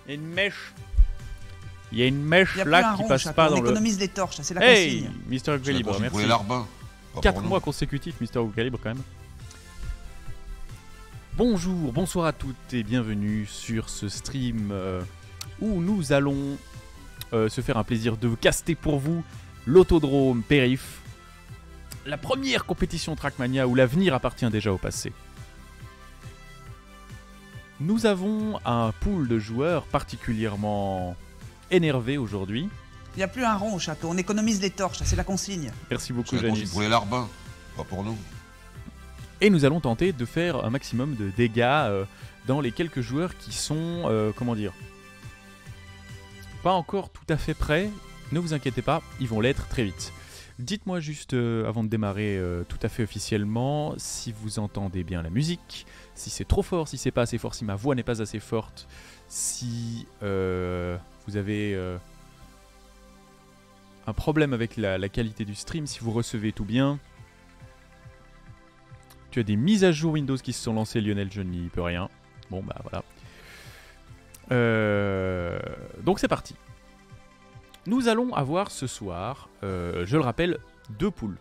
Il y a une mèche. Il y a une mèche Il y a plus là un qui rond, passe chaton, pas on dans le... économise les torches, c'est la Hey, consigne. Mr. C'est la Calibre, consigne pour merci. les larbins. Pas 4 pour nous. mois consécutifs, Mr. Calibre quand même. Bonjour, bonsoir à toutes et bienvenue sur ce stream où nous allons se faire un plaisir de caster pour vous l'autodrome Périph', la première compétition Trackmania où l'avenir appartient déjà au passé. Nous avons un pool de joueurs particulièrement énervé aujourd'hui. Il n'y a plus un rond au château, on économise les torches, c'est la consigne. Merci beaucoup C'est la consigne Janice. pour les larbins. Pas pour nous. Et nous allons tenter de faire un maximum de dégâts dans les quelques joueurs qui sont, comment dire, pas encore tout à fait prêts. Ne vous inquiétez pas, ils vont l'être très vite. Dites-moi juste, avant de démarrer tout à fait officiellement, si vous entendez bien la musique, si c'est trop fort, si c'est pas assez fort, si ma voix n'est pas assez forte, si vous avez un problème avec la qualité du stream, si vous recevez tout bien. Tu as des mises à jour Windows qui se sont lancées, Lionel, je n'y peux rien. Bon bah voilà. Donc c'est parti. Nous allons avoir ce soir, je le rappelle, 2 poules.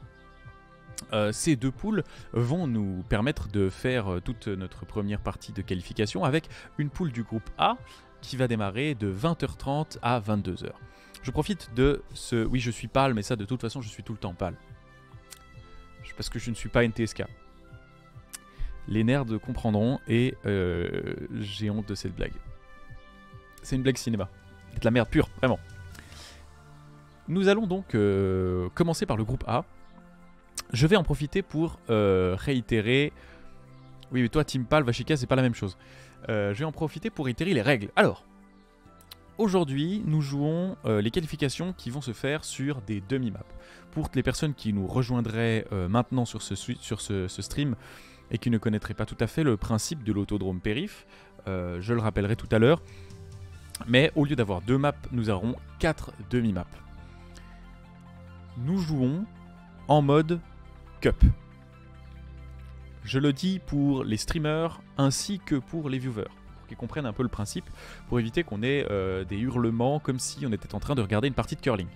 Ces 2 poules vont nous permettre de faire toute notre première partie de qualification avec une poule du groupe A qui va démarrer de 20h30 à 22h. Je profite de ce... Oui, je suis pâle, mais ça de toute façon je suis tout le temps pâle. Parce que je ne suis pas NTSK. Les nerds comprendront et j'ai honte de cette blague. C'est une blague cinéma. C'est de la merde pure, vraiment. Nous allons donc commencer par le groupe A. Je vais en profiter pour réitérer... Oui, mais toi, Team Pal, Vachika, c'est pas la même chose. Je vais en profiter pour réitérer les règles. Alors, aujourd'hui, nous jouons les qualifications qui vont se faire sur des demi-maps. Pour les personnes qui nous rejoindraient maintenant sur ce stream et qui ne connaîtraient pas tout à fait le principe de l'autodrome Périph', je le rappellerai tout à l'heure. Mais au lieu d'avoir 2 maps, nous aurons 4 demi-maps. Nous jouons en mode Cup. Je le dis pour les streamers ainsi que pour les viewers, pour qu'ils comprennent un peu le principe, pour éviter qu'on ait des hurlements comme si on était en train de regarder une partie de curling.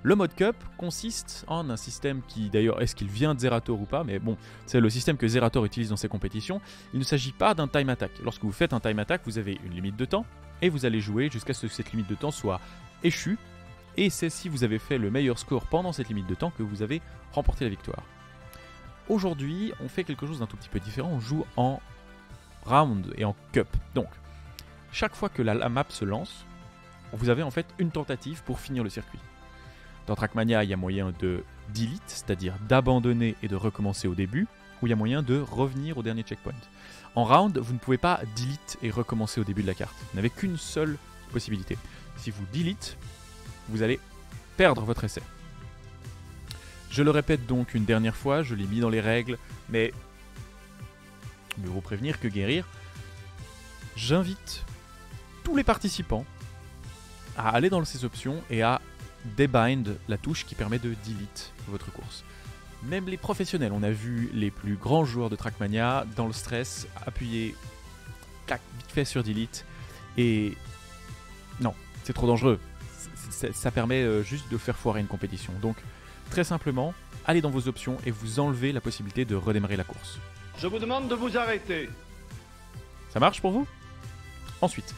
Le mode Cup consiste en un système qui, d'ailleurs, est-ce qu'il vient de Zerator ou pas, mais bon, c'est le système que Zerator utilise dans ses compétitions. Il ne s'agit pas d'un time attack. Lorsque vous faites un time attack, vous avez une limite de temps, et vous allez jouer jusqu'à ce que cette limite de temps soit échue, et c'est si vous avez fait le meilleur score pendant cette limite de temps que vous avez remporté la victoire. Aujourd'hui, on fait quelque chose d'un tout petit peu différent, on joue en round et en cup. Donc, chaque fois que la map se lance, vous avez en fait une tentative pour finir le circuit. Dans Trackmania, il y a moyen de delete, c'est-à-dire d'abandonner et de recommencer au début, ou il y a moyen de revenir au dernier checkpoint. En round, vous ne pouvez pas delete et recommencer au début de la carte. Vous n'avez qu'une seule possibilité. Si vous delete, vous allez perdre votre essai. Je le répète donc une dernière fois, je l'ai mis dans les règles, mais mieux vaut prévenir que guérir. J'invite tous les participants à aller dans ces options et à debind la touche qui permet de delete votre course. Même les professionnels, on a vu les plus grands joueurs de Trackmania dans le stress appuyer clac, vite fait sur delete et non, c'est trop dangereux. Ça permet juste de faire foirer une compétition. Donc très simplement, allez dans vos options et vous enlevez la possibilité de redémarrer la course. Je vous demande de vous arrêter. Ça marche pour vous? Ensuite,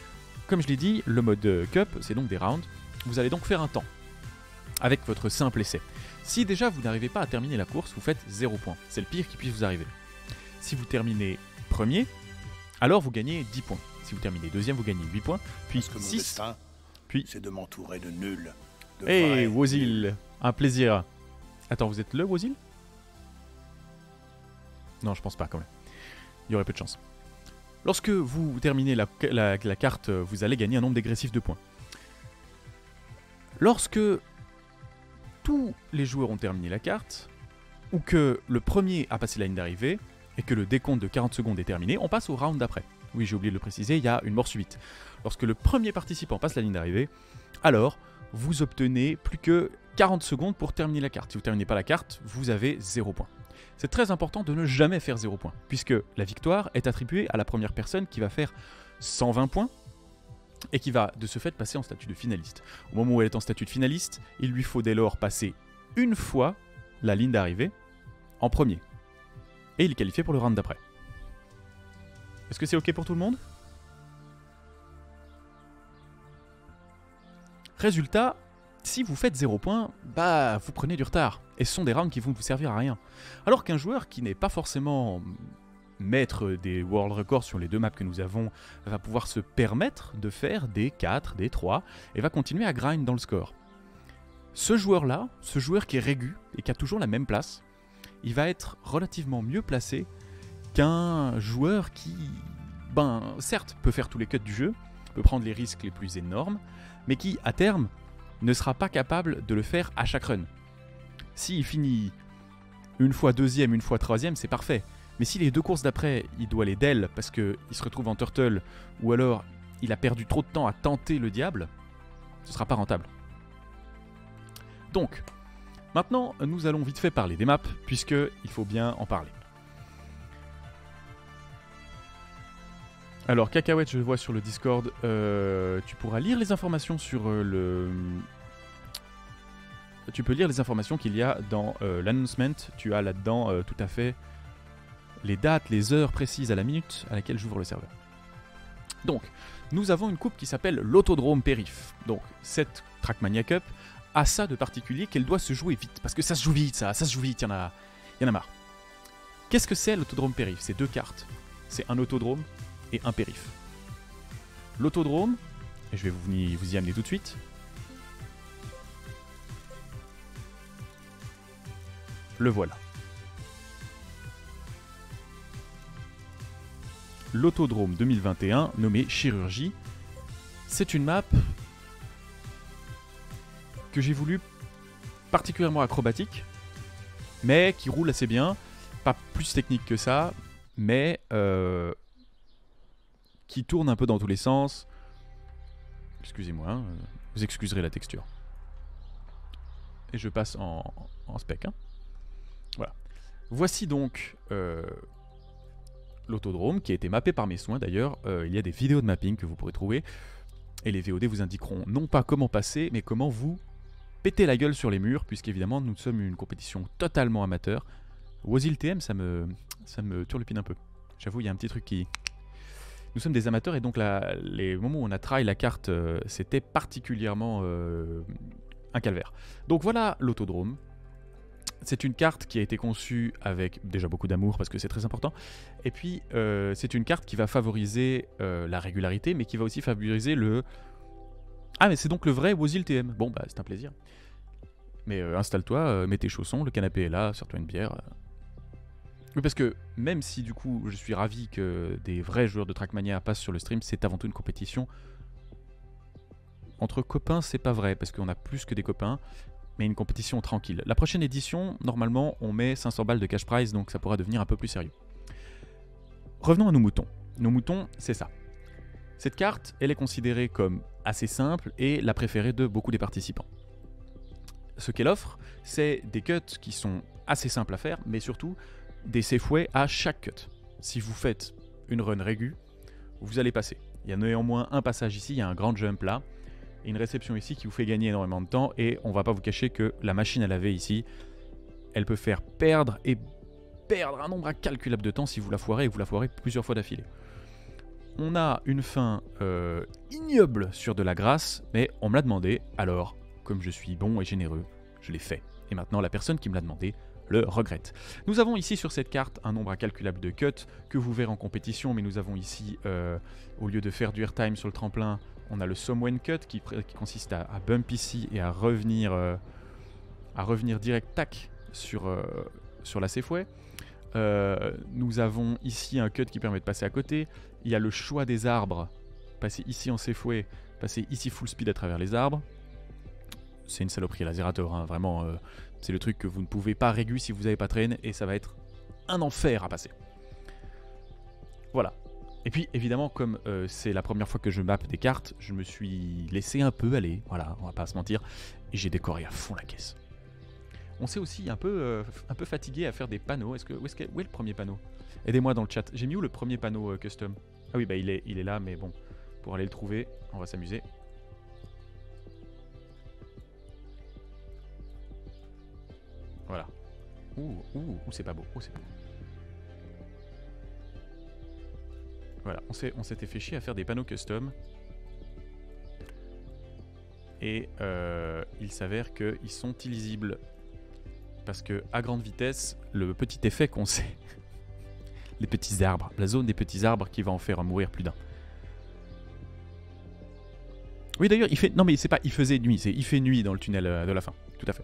comme je l'ai dit, le mode Cup, c'est donc des rounds. Vous allez donc faire un temps avec votre simple essai. Si déjà vous n'arrivez pas à terminer la course, vous faites 0 points. C'est le pire qui puisse vous arriver. Si vous terminez premier, alors vous gagnez 10 points. Si vous terminez deuxième, vous gagnez 8 points, puis Parce que mon 6, destin, puis... c'est de m'entourer de nuls. De Hey, vrais Wozil, un plaisir. Attends, vous êtes le Wozil? Non, je pense pas quand même. Il y aurait peu de chance. Lorsque vous terminez la carte, vous allez gagner un nombre dégressif de points. Lorsque tous les joueurs ont terminé la carte, ou que le premier a passé la ligne d'arrivée, et que le décompte de 40 secondes est terminé, on passe au round d'après. Oui, j'ai oublié de le préciser, il y a une mort subite. Lorsque le premier participant passe la ligne d'arrivée, alors vous obtenez plus que 40 secondes pour terminer la carte. Si vous ne terminez pas la carte, vous avez 0 points. C'est très important de ne jamais faire 0 points, puisque la victoire est attribuée à la première personne qui va faire 120 points, et qui va de ce fait passer en statut de finaliste. Au moment où elle est en statut de finaliste, il lui faut dès lors passer une fois la ligne d'arrivée en premier. Et il est qualifié pour le round d'après. Est-ce que c'est ok pour tout le monde? Résultat, si vous faites 0 points, bah vous prenez du retard. Et ce sont des rounds qui vont vous servir à rien. Alors qu'un joueur qui n'est pas forcément maître des world records sur les 2 maps que nous avons va pouvoir se permettre de faire des 4, des 3 et va continuer à grind dans le score. Ce joueur-là, ce joueur qui est régu et qui a toujours la même place, il va être relativement mieux placé qu'un joueur qui, certes, peut faire tous les cuts du jeu, peut prendre les risques les plus énormes, mais qui, à terme, ne sera pas capable de le faire à chaque run. S'il finit une fois deuxième, une fois troisième, c'est parfait. Mais si les 2 courses d'après, il doit les del parce qu'il se retrouve en turtle, ou alors il a perdu trop de temps à tenter le diable, ce sera pas rentable. Donc, maintenant, nous allons vite fait parler des maps, puisqu'il faut bien en parler. Alors, Cacahuète, je le vois sur le Discord, tu pourras lire les informations sur Tu peux lire les informations qu'il y a dans l'announcement, tu as là-dedans tout à fait les dates, les heures précises à la minute à laquelle j'ouvre le serveur. Donc, nous avons une coupe qui s'appelle l'Autodrome Périph. Donc, cette Trackmania Cup a ça de particulier qu'elle doit se jouer vite. Parce que ça se joue vite, ça se joue vite, il y en a marre. Qu'est-ce que c'est l'Autodrome Périph? C'est 2 cartes. C'est un autodrome et un périph. L'autodrome, et je vais vous y amener tout de suite. Le voilà. L'Autodrome 2021, nommé Chirurgie, c'est une map que j'ai voulu particulièrement acrobatique, mais qui roule assez bien, pas plus technique que ça, mais qui tourne un peu dans tous les sens. Excusez-moi, hein, vous excuserez la texture. Et je passe en spec. Hein. Voilà. Voici donc l'autodrome qui a été mappé par mes soins d'ailleurs. Il y a des vidéos de mapping que vous pourrez trouver. Et les VOD vous indiqueront non pas comment passer, mais comment vous péter la gueule sur les murs, puisqu'évidemment nous sommes une compétition totalement amateur. Wozil TM, ça me turlupine un peu. J'avoue, il y a un petit truc qui... Nous sommes des amateurs et donc les moments où on a try la carte, c'était particulièrement un calvaire. Donc voilà l'autodrome. C'est une carte qui a été conçue avec déjà beaucoup d'amour parce que c'est très important. Et puis c'est une carte qui va favoriser la régularité, mais qui va aussi favoriser le... Ah mais c'est donc le vrai Wozil TM. Bon bah c'est un plaisir. Mais installe-toi, mets tes chaussons, le canapé est là, sers-toi une bière. Oui, parce que même si du coup je suis ravi que des vrais joueurs de Trackmania passent sur le stream, c'est avant tout une compétition. Entre copains, c'est pas vrai, parce qu'on a plus que des copains, mais une compétition tranquille. La prochaine édition, normalement, on met 500 balles de cash prize, donc ça pourra devenir un peu plus sérieux. Revenons à nos moutons. Nos moutons, c'est ça. Cette carte, elle est considérée comme assez simple et la préférée de beaucoup des participants. Ce qu'elle offre, c'est des cuts qui sont assez simples à faire, mais surtout des safe-way à chaque cut. Si vous faites une run régu, vous allez passer. Il y a néanmoins un passage ici, il y a un grand jump là, et une réception ici qui vous fait gagner énormément de temps, et on va pas vous cacher que la machine à laver ici, elle peut faire perdre un nombre incalculable de temps si vous la foirez, et vous la foirez plusieurs fois d'affilée. On a une fin ignoble sur de la grâce, mais on me l'a demandé, alors, comme je suis bon et généreux, je l'ai fait. Et maintenant, la personne qui me l'a demandé le regrette. Nous avons ici sur cette carte un nombre incalculable de cuts que vous verrez en compétition, mais nous avons ici, au lieu de faire du airtime sur le tremplin, on a le someone cut qui consiste à bump ici et à revenir direct tac sur la safeway. Nous avons ici un cut qui permet de passer à côté. Il y a le choix des arbres, passer ici en safeway, passer ici full speed à travers les arbres. C'est une saloperie la Zerator, hein, vraiment, c'est le truc que vous ne pouvez pas régu si vous n'avez pas traîne, et ça va être un enfer à passer. Voilà. Et puis évidemment, comme c'est la première fois que je mappe des cartes, je me suis laissé un peu aller, voilà, on va pas se mentir, et j'ai décoré à fond la caisse. On s'est aussi un peu fatigué à faire des panneaux. Où est le premier panneau? Aidez-moi dans le chat. J'ai mis où le premier panneau custom? Ah oui, bah il est là, mais bon, pour aller le trouver. On va s'amuser. Voilà. Ouh, c'est pas beau. Oh, c'est beau. Voilà, on s'était fait chier à faire des panneaux custom. Et il s'avère qu'ils sont illisibles. Parce que à grande vitesse, le petit effet qu'on sait, les petits arbres, la zone des petits arbres qui va en faire mourir plus d'un. Oui d'ailleurs, il faisait nuit, il fait nuit dans le tunnel de la fin, tout à fait.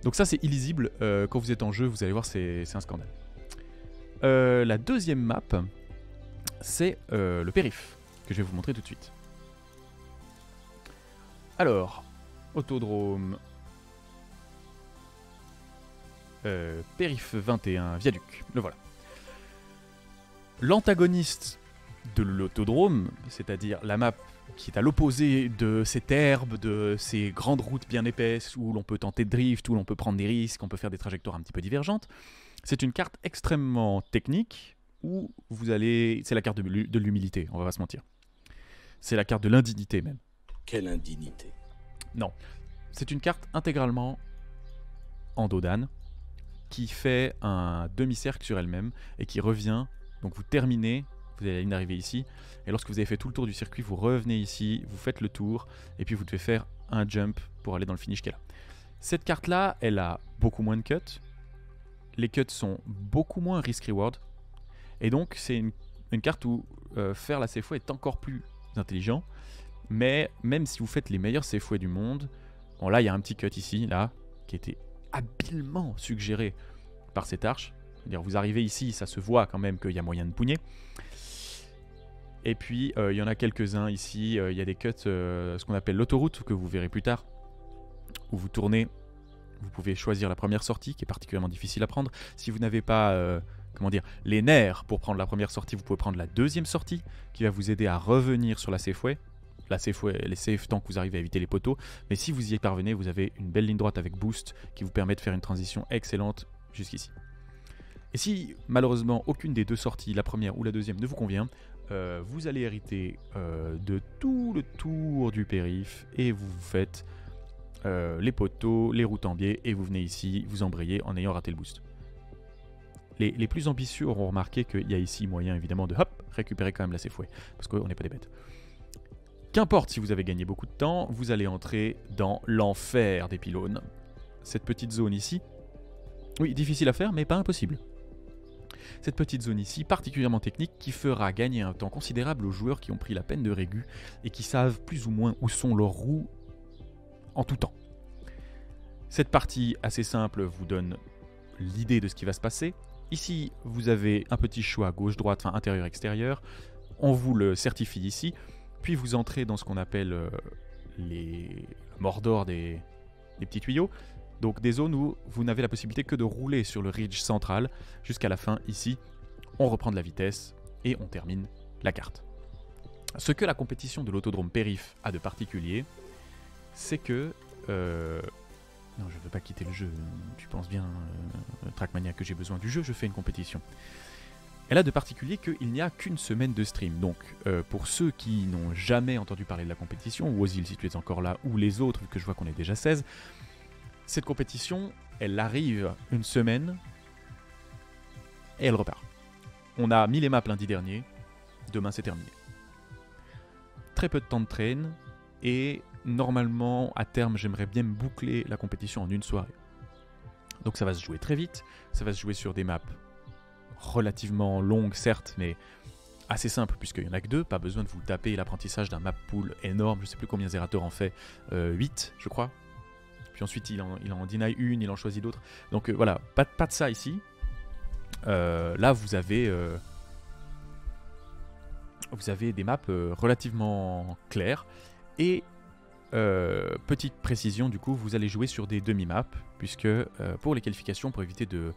Donc ça c'est illisible, quand vous êtes en jeu, vous allez voir, c'est un scandale. La deuxième map, c'est le périph', que je vais vous montrer tout de suite. Alors, autodrome, périph' 21, viaduc, le voilà. L'antagoniste de l'autodrome, c'est-à-dire la map qui est à l'opposé de cette herbe, de ces grandes routes bien épaisses où l'on peut tenter de drift, où l'on peut prendre des risques, on peut faire des trajectoires un petit peu divergentes, c'est une carte extrêmement technique où vous allez... C'est la carte de l'humilité, on va pas se mentir. C'est la carte de l'indignité même. Quelle indignité. Non, c'est une carte intégralement en dos d'âne qui fait un demi-cercle sur elle-même et qui revient. Donc vous terminez, vous avez la ligne d'arrivée ici, et lorsque vous avez fait tout le tour du circuit, vous revenez ici, vous faites le tour, et puis vous devez faire un jump pour aller dans le finish qu'elle a. Cette carte-là, elle a beaucoup moins de cuts. Les cuts sont beaucoup moins risk-reward. Et donc c'est une carte où faire la safe way est encore plus intelligent. Mais même si vous faites les meilleurs safe way du monde, bon là il y a un petit cut ici, là, qui a été habilement suggéré par cette arche. C'est-à-dire vous arrivez ici, ça se voit quand même qu'il y a moyen de pugner. Et puis il y en a quelques-uns ici, il y a des cuts, ce qu'on appelle l'autoroute, que vous verrez plus tard, où vous tournez, vous pouvez choisir la première sortie, qui est particulièrement difficile à prendre. Si vous n'avez pas les nerfs pour prendre la première sortie, vous pouvez prendre la deuxième sortie, qui va vous aider à revenir sur la safe way. La safe way, les safe tant que vous arrivez à éviter les poteaux. Mais si vous y parvenez, vous avez une belle ligne droite avec boost, qui vous permet de faire une transition excellente jusqu'ici. Et si malheureusement aucune des deux sorties, la première ou la deuxième, ne vous convient, vous allez hériter de tout le tour du périph' et vous faites les poteaux, les routes en biais, et vous venez ici, vous embrayez en ayant raté le boost. Les plus ambitieux auront remarqué qu'il y a ici moyen évidemment de récupérer quand même la safe way, parce qu'on n'est pas des bêtes. Qu'importe si vous avez gagné beaucoup de temps, vous allez entrer dans l'enfer des pylônes. Cette petite zone ici, oui, difficile à faire, mais pas impossible. Cette petite zone ici, particulièrement technique, qui fera gagner un temps considérable aux joueurs qui ont pris la peine de régu et qui savent plus ou moins où sont leurs roues en tout temps. Cette partie assez simple vous donne l'idée de ce qui va se passer. Ici, vous avez un petit choix gauche-droite, enfin intérieur-extérieur. On vous le certifie ici. Puis vous entrez dans ce qu'on appelle les Mordor des petits tuyaux. Donc des zones où vous n'avez la possibilité que de rouler sur le ridge central jusqu'à la fin. Ici, on reprend de la vitesse et on termine la carte. Ce que la compétition de l'autodrome périph' a de particulier, c'est que... Non, je ne veux pas quitter le jeu. Tu penses bien, Trackmania, que j'ai besoin du jeu, je fais une compétition. Elle a de particulier qu'il n'y a qu'une semaine de stream. Donc, pour ceux qui n'ont jamais entendu parler de la compétition, ou Ozil si tu es encore là, ou les autres, vu que je vois qu'on est déjà 16, cette compétition, elle arrive une semaine et elle repart. On a mis les maps lundi dernier, demain c'est terminé. Très peu de temps de train, et normalement, à terme, j'aimerais bien me boucler la compétition en une soirée. Donc ça va se jouer très vite, ça va se jouer sur des maps relativement longues certes, mais assez simples puisqu'il n'y en a que deux, pas besoin de vous taper l'apprentissage d'un map pool énorme, je sais plus combien Zerator en fait, 8 je crois. Puis ensuite il en deny une, il en choisit d'autres. Donc voilà, pas de ça ici. Là vous avez des maps relativement claires. Et petite précision, du coup, vous allez jouer sur des demi-maps, puisque pour les qualifications, pour éviter de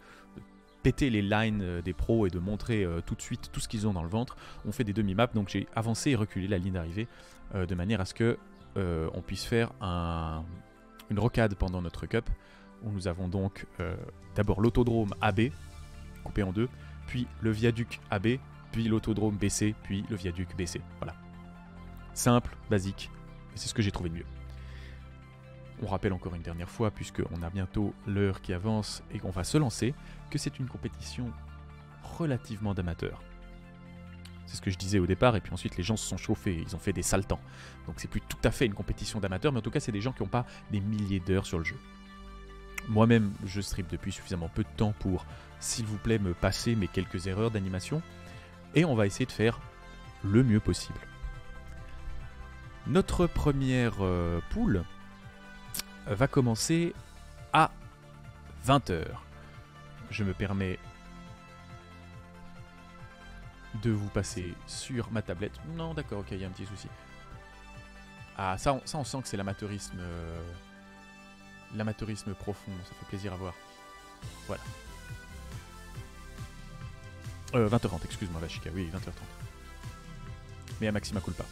péter les lines des pros et de montrer tout de suite tout ce qu'ils ont dans le ventre, on fait des demi-maps. Donc j'ai avancé et reculé la ligne d'arrivée de manière à ce que on puisse faire une rocade pendant notre cup, où nous avons donc d'abord l'autodrome AB, coupé en deux, puis le viaduc AB, puis l'autodrome BC, puis le viaduc BC. Voilà. simple, basique, et c'est ce que j'ai trouvé de mieux. On rappelle encore une dernière fois, puisqu'on a bientôt l'heure qui avance et qu'on va se lancer, que c'est une compétition relativement d'amateurs. C'est ce que je disais au départ, et puis ensuite les gens se sont chauffés, ils ont fait des sales temps. Donc c'est plus tout à fait une compétition d'amateurs, mais en tout cas c'est des gens qui n'ont pas des milliers d'heures sur le jeu. Moi-même, je stream depuis suffisamment peu de temps pour, s'il vous plaît, me passer mes quelques erreurs d'animation, et on va essayer de faire le mieux possible. Notre première pool va commencer à 20h. Je me permets de vous passer sur ma tablette. Non, d'accord, ok, il y a un petit souci. Ah, ça on sent que c'est l'amateurisme profond, ça fait plaisir à voir. Voilà. 20h30, excuse-moi, Vachika, oui, 20h30. Mais à Maxima Culpa.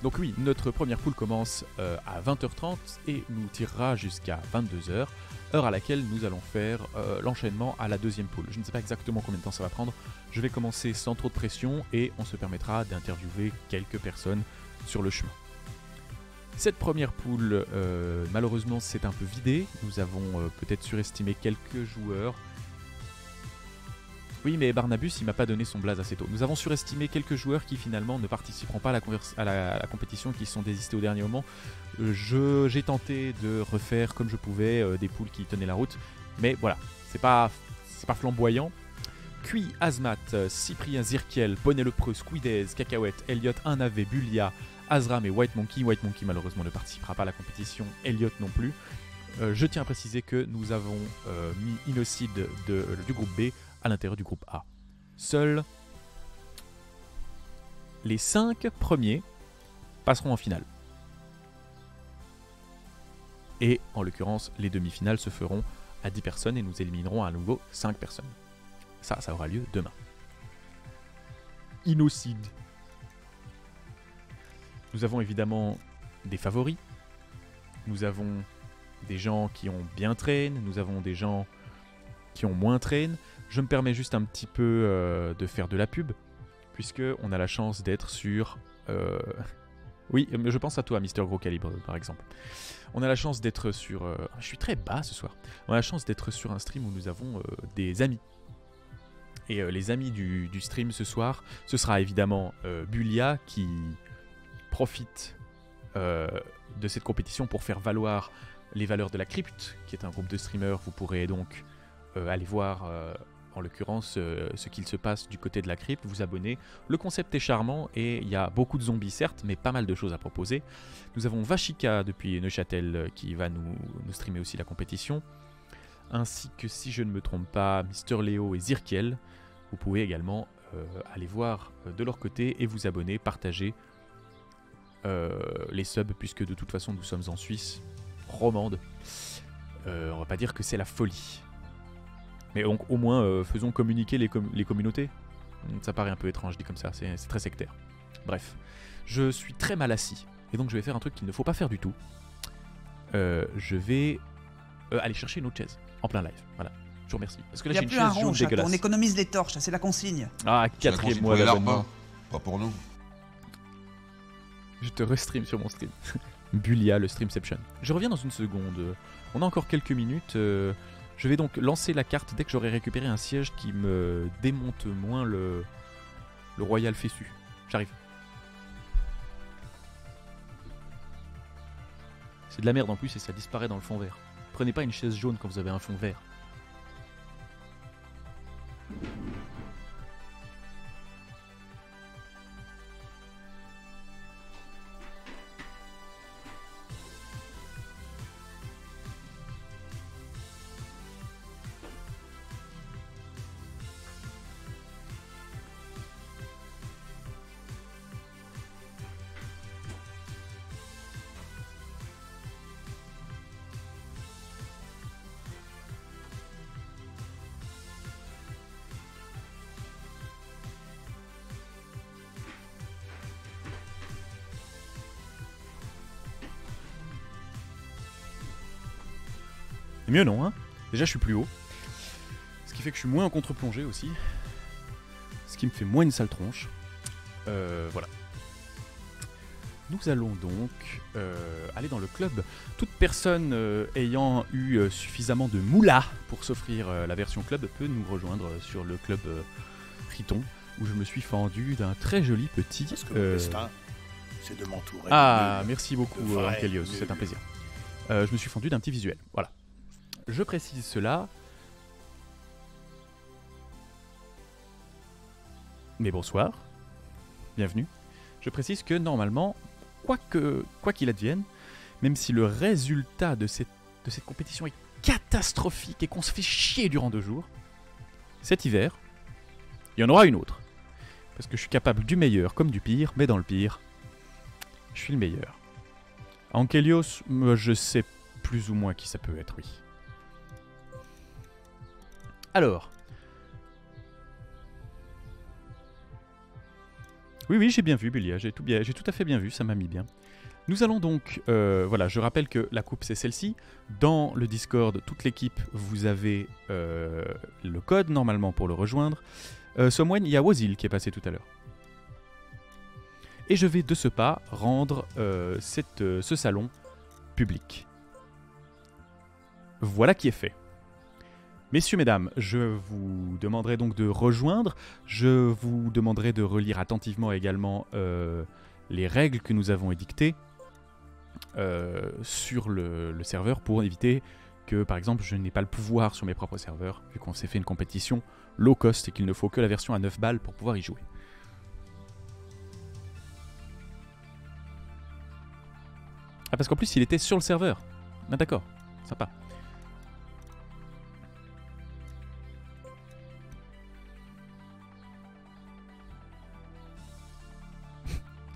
Donc oui, notre première pool commence à 20h30 et nous tirera jusqu'à 22h, heure à laquelle nous allons faire l'enchaînement à la deuxième pool. Je ne sais pas exactement combien de temps ça va prendre, je vais commencer sans trop de pression et on se permettra d'interviewer quelques personnes sur le chemin. Cette première pool, malheureusement, s'est un peu vidée, nous avons peut-être surestimé quelques joueurs. Oui, mais Barnabus, il m'a pas donné son blaze assez tôt. Nous avons surestimé quelques joueurs qui finalement ne participeront pas à la compétition, qui sont désistés au dernier moment. J'ai tenté de refaire comme je pouvais des poules qui tenaient la route, mais voilà, c'est pas flamboyant. Cui, Azmat, Cyprien, Zirkiel, Bonnet le Preux, Squidez, Cacahuète, Elliot, 1AV, Bulia, Azram et White Monkey. White Monkey malheureusement ne participera pas à la compétition, Elliot non plus. Je tiens à préciser que nous avons mis Innocide du groupe B à l'intérieur du groupe A. Seuls les 5 premiers passeront en finale. Et en l'occurrence, les demi-finales se feront à 10 personnes et nous éliminerons à nouveau 5 personnes. Ça aura lieu demain. Innocide. Nous avons évidemment des favoris. Nous avons des gens qui ont bien train. Nous avons des gens qui ont moins train. Je me permets juste un petit peu de faire de la pub, puisque on a la chance d'être sur... Oui, je pense à toi, Mister Gros Calibre, par exemple. On a la chance d'être sur... Je suis très bas ce soir. On a la chance d'être sur un stream où nous avons des amis. Et les amis du stream ce soir, ce sera évidemment Bulia qui profite de cette compétition pour faire valoir les valeurs de la crypte, qui est un groupe de streamers. Vous pourrez donc aller voir... en l'occurrence, ce qu'il se passe du côté de la crypte, vous abonnez. Le concept est charmant et il y a beaucoup de zombies certes, mais pas mal de choses à proposer. Nous avons Vachika depuis Neuchâtel qui va nous streamer aussi la compétition, ainsi que, si je ne me trompe pas, Mister Léo et Zirkiel. Vous pouvez également aller voir de leur côté et vous abonner, partager les subs, puisque de toute façon nous sommes en Suisse romande. On va pas dire que c'est la folie. Mais donc au moins faisons communiquer les communautés. Ça paraît un peu étrange dit comme ça, c'est très sectaire. Bref, je suis très mal assis. Et donc je vais faire un truc qu'il ne faut pas faire du tout. Je vais aller chercher une autre chaise en plein live. Voilà, je vous remercie. Parce que là j'ai une chaise jaune dégueulasse. On économise les torches, c'est la consigne. Ah, 4e mois d'abonnement. Pas pour nous. Je te restream sur mon stream. Bulia, le streamception. Je reviens dans une seconde. On a encore quelques minutes. Je vais donc lancer la carte dès que j'aurai récupéré un siège qui me démonte moins le Royal Fessu. J'arrive. C'est de la merde en plus et ça disparaît dans le fond vert. Prenez pas une chaise jaune quand vous avez un fond vert. Mieux non, hein. Déjà je suis plus haut, ce qui fait que je suis moins en contre-plongée aussi, ce qui me fait moins une sale tronche. Voilà. Nous allons donc aller dans le club. Toute personne ayant eu suffisamment de moula pour s'offrir la version club peut nous rejoindre sur le club Riton, où je me suis fendu d'un très joli petit... Parce que mon destin, c'est de m'entourer. Ah, de nuls, merci beaucoup de vrais Ankelios, nuls. c'est un plaisir. Je me suis fendu d'un petit visuel, voilà. Je précise cela. Mais bonsoir, bienvenue. Je précise que normalement, quoi qu'il advienne, même si le résultat de cette compétition est catastrophique et qu'on se fait chier durant 2 jours, cet hiver, il y en aura une autre. Parce que je suis capable du meilleur comme du pire, mais dans le pire, je suis le meilleur. Ankelios, je sais plus ou moins qui ça peut être, oui. Alors. Oui, j'ai bien vu, Belia, j'ai tout à fait bien vu, ça m'a mis bien. Nous allons donc, voilà, je rappelle que la coupe c'est celle-ci. Dans le Discord, toute l'équipe, vous avez le code normalement pour le rejoindre. Somwen, il y a Wazil qui est passé tout à l'heure. Et je vais de ce pas rendre ce salon public. Voilà qui est fait. Messieurs, mesdames, je vous demanderai donc de rejoindre. Je vous demanderai de relire attentivement également les règles que nous avons édictées sur le serveur pour éviter que, par exemple, je n'ai pas le pouvoir sur mes propres serveurs, vu qu'on s'est fait une compétition low cost et qu'il ne faut que la version à 9 balles pour pouvoir y jouer. Ah, parce qu'en plus, il était sur le serveur. Ah, d'accord. Sympa.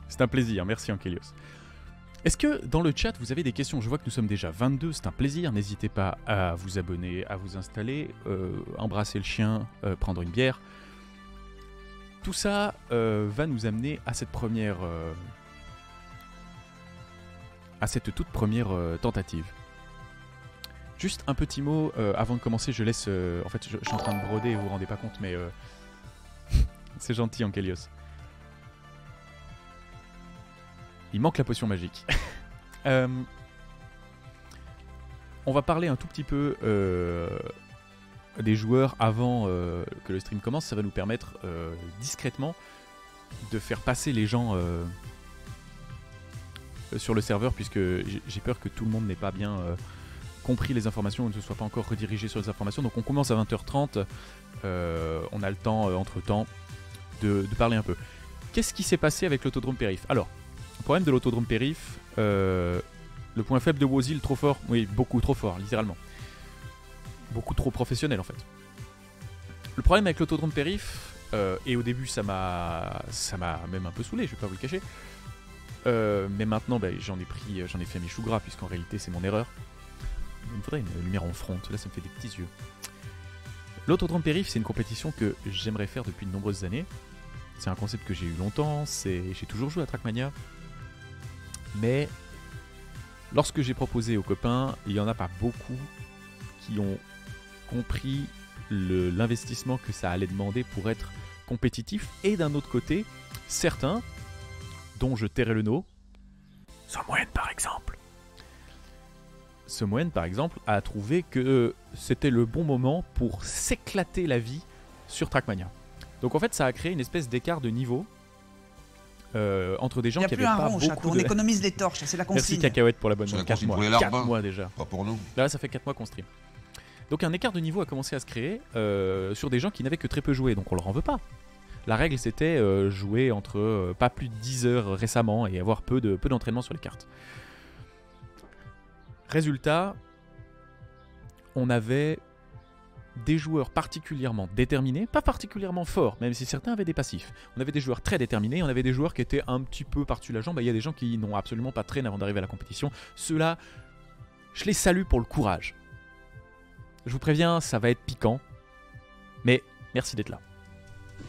C'est un plaisir, merci Ankelios. Est-ce que dans le chat vous avez des questions? Je vois que nous sommes déjà 22, c'est un plaisir. N'hésitez pas à vous abonner, à vous installer, embrasser le chien, prendre une bière. Tout ça va nous amener à cette première... à cette toute première tentative. Juste un petit mot avant de commencer, je laisse... en fait, je suis en train de broder et vous vous rendez pas compte, mais... c'est gentil Ankelios. Il manque la potion magique. On va parler un tout petit peu des joueurs avant que le stream commence. Ça va nous permettre discrètement de faire passer les gens sur le serveur, puisque j'ai peur que tout le monde n'ait pas bien compris les informations ou ne se soit pas encore redirigé sur les informations. Donc on commence à 20h30. On a le temps, entre-temps, de parler un peu. Qu'est-ce qui s'est passé avec l'autodrome périph'? Alors, le problème de l'autodrome périph', le point faible de Wozil, trop fort. Oui, beaucoup trop fort, littéralement. Beaucoup trop professionnel, en fait. Le problème avec l'autodrome périph', et au début ça m'a même un peu saoulé, je vais pas vous le cacher. Mais maintenant, j'en ai fait mes choux gras, puisqu'en réalité c'est mon erreur. Il me faudrait une lumière en front, là ça me fait des petits yeux. L'autodrome périph', c'est une compétition que j'aimerais faire depuis de nombreuses années. C'est un concept que j'ai eu longtemps, j'ai toujours joué à Trackmania. Mais lorsque j'ai proposé aux copains, il n'y en a pas beaucoup qui ont compris l'investissement que ça allait demander pour être compétitif. Et d'un autre côté, certains, dont je tairai le nom, Somwen par exemple. Somwen par exemple a trouvé que c'était le bon moment pour s'éclater la vie sur Trackmania. Donc en fait ça a créé une espèce d'écart de niveau entre des gens qui avaient pas beaucoup On économise les torches, c'est la consigne. Merci Cacahuète pour l'abonnement. C'est la 4 consigne mois. pour les larves, 4 mois déjà. Pas pour nous. Là ça fait 4 mois qu'on stream. Donc un écart de niveau a commencé à se créer sur des gens qui n'avaient que très peu joué, donc on leur en veut pas. La règle c'était jouer entre pas plus de 10 heures récemment et avoir peu d'entraînement sur les cartes. Résultat, on avait des joueurs particulièrement déterminés, pas particulièrement forts, même si certains avaient des passifs. On avait des joueurs très déterminés, on avait des joueurs qui étaient un petit peu par-dessus la jambe. Il y a des gens qui n'ont absolument pas de traîne avant d'arriver à la compétition. Ceux-là, je les salue pour le courage. Je vous préviens, ça va être piquant, mais merci d'être là.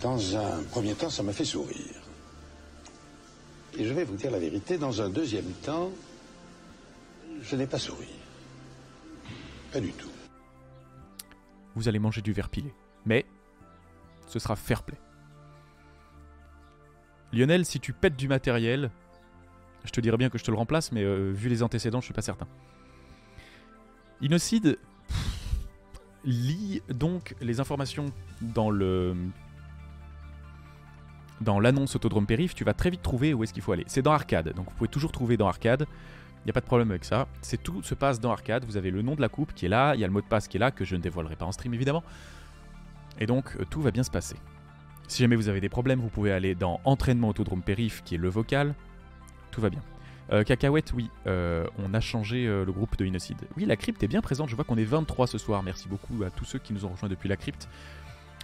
Dans un premier temps, ça m'a fait sourire. Et je vais vous dire la vérité, dans un deuxième temps, je n'ai pas souri. Pas du tout. Vous allez manger du verre pilé, mais ce sera fair play. Lionel, si tu pètes du matériel, je te dirais bien que je te le remplace, mais vu les antécédents, je suis pas certain. Innocide lit donc les informations dans l'annonce Autodrome Périph'. Tu vas très vite trouver où est-ce qu'il faut aller. C'est dans Arcade, donc vous pouvez toujours trouver dans Arcade. Il n'y a pas de problème avec ça. Tout se passe dans Arcade. Vous avez le nom de la coupe qui est là, il y a le mot de passe qui est là, que je ne dévoilerai pas en stream évidemment. Et donc tout va bien se passer. Si jamais vous avez des problèmes, vous pouvez aller dans Entraînement Autodrome Périph', qui est le vocal. Tout va bien. Cacahuète, oui, on a changé le groupe de Innocide. Oui, la crypte est bien présente, je vois qu'on est 23 ce soir. Merci beaucoup à tous ceux qui nous ont rejoints depuis la crypte.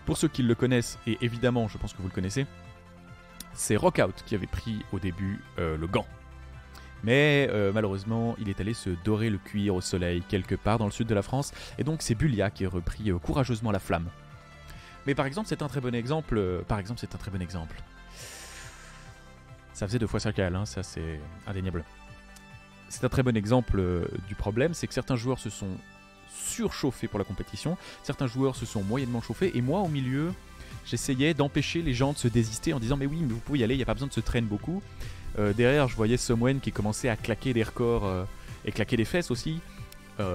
Pour ceux qui le connaissent, et évidemment, je pense que vous le connaissez, c'est Rockout qui avait pris au début le gant. Mais malheureusement, il est allé se dorer le cuir au soleil quelque part dans le sud de la France. Et donc c'est Bulia qui a repris courageusement la flamme. Mais par exemple, c'est un très bon exemple. Ça faisait 2 fois 5 cal, hein, ça c'est indéniable. C'est un très bon exemple du problème, c'est que certains joueurs se sont surchauffés pour la compétition, certains joueurs se sont moyennement chauffés, et moi au milieu, j'essayais d'empêcher les gens de se désister en disant mais oui, mais vous pouvez y aller, il n'y a pas besoin de se traîner beaucoup. Derrière, je voyais Somwen qui commençait à claquer des records et claquer des fesses aussi.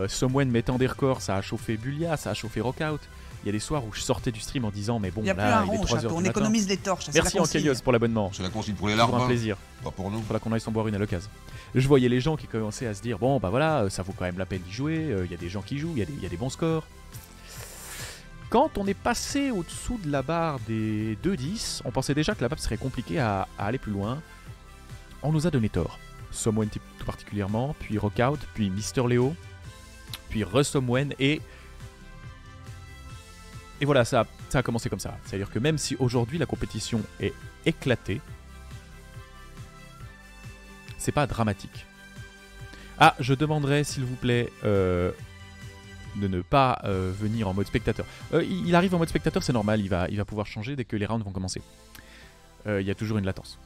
Somwen mettant des records, ça a chauffé Bulia, ça a chauffé Rockout. Il y a des soirs où je sortais du stream en disant mais bon, Il y a là, plus un il est rond au 3h château, du on matin. économise les torches. Merci Ankelios pour l'abonnement. C'est la consigne pour les Toujours larves. un plaisir. Pas pour nous. Faudra qu'on aille s'en boire une à l'occasion. Je voyais les gens qui commençaient à se dire bon bah voilà, ça vaut quand même la peine d'y jouer, il y a des gens qui jouent, il y a des bons scores. Quand on est passé au-dessous de la barre des 2-10, on pensait déjà que la map serait compliquée à aller plus loin. On nous a donné tort. Somwen tout particulièrement, puis Rockout, puis Mister Léo, puis Somwen et voilà, ça a commencé comme ça. C'est-à-dire que même si aujourd'hui la compétition est éclatée, c'est pas dramatique. Ah, je demanderais s'il vous plaît de ne pas venir en mode spectateur. Il arrive en mode spectateur, c'est normal, il va pouvoir changer dès que les rounds vont commencer. Il y a toujours une latence.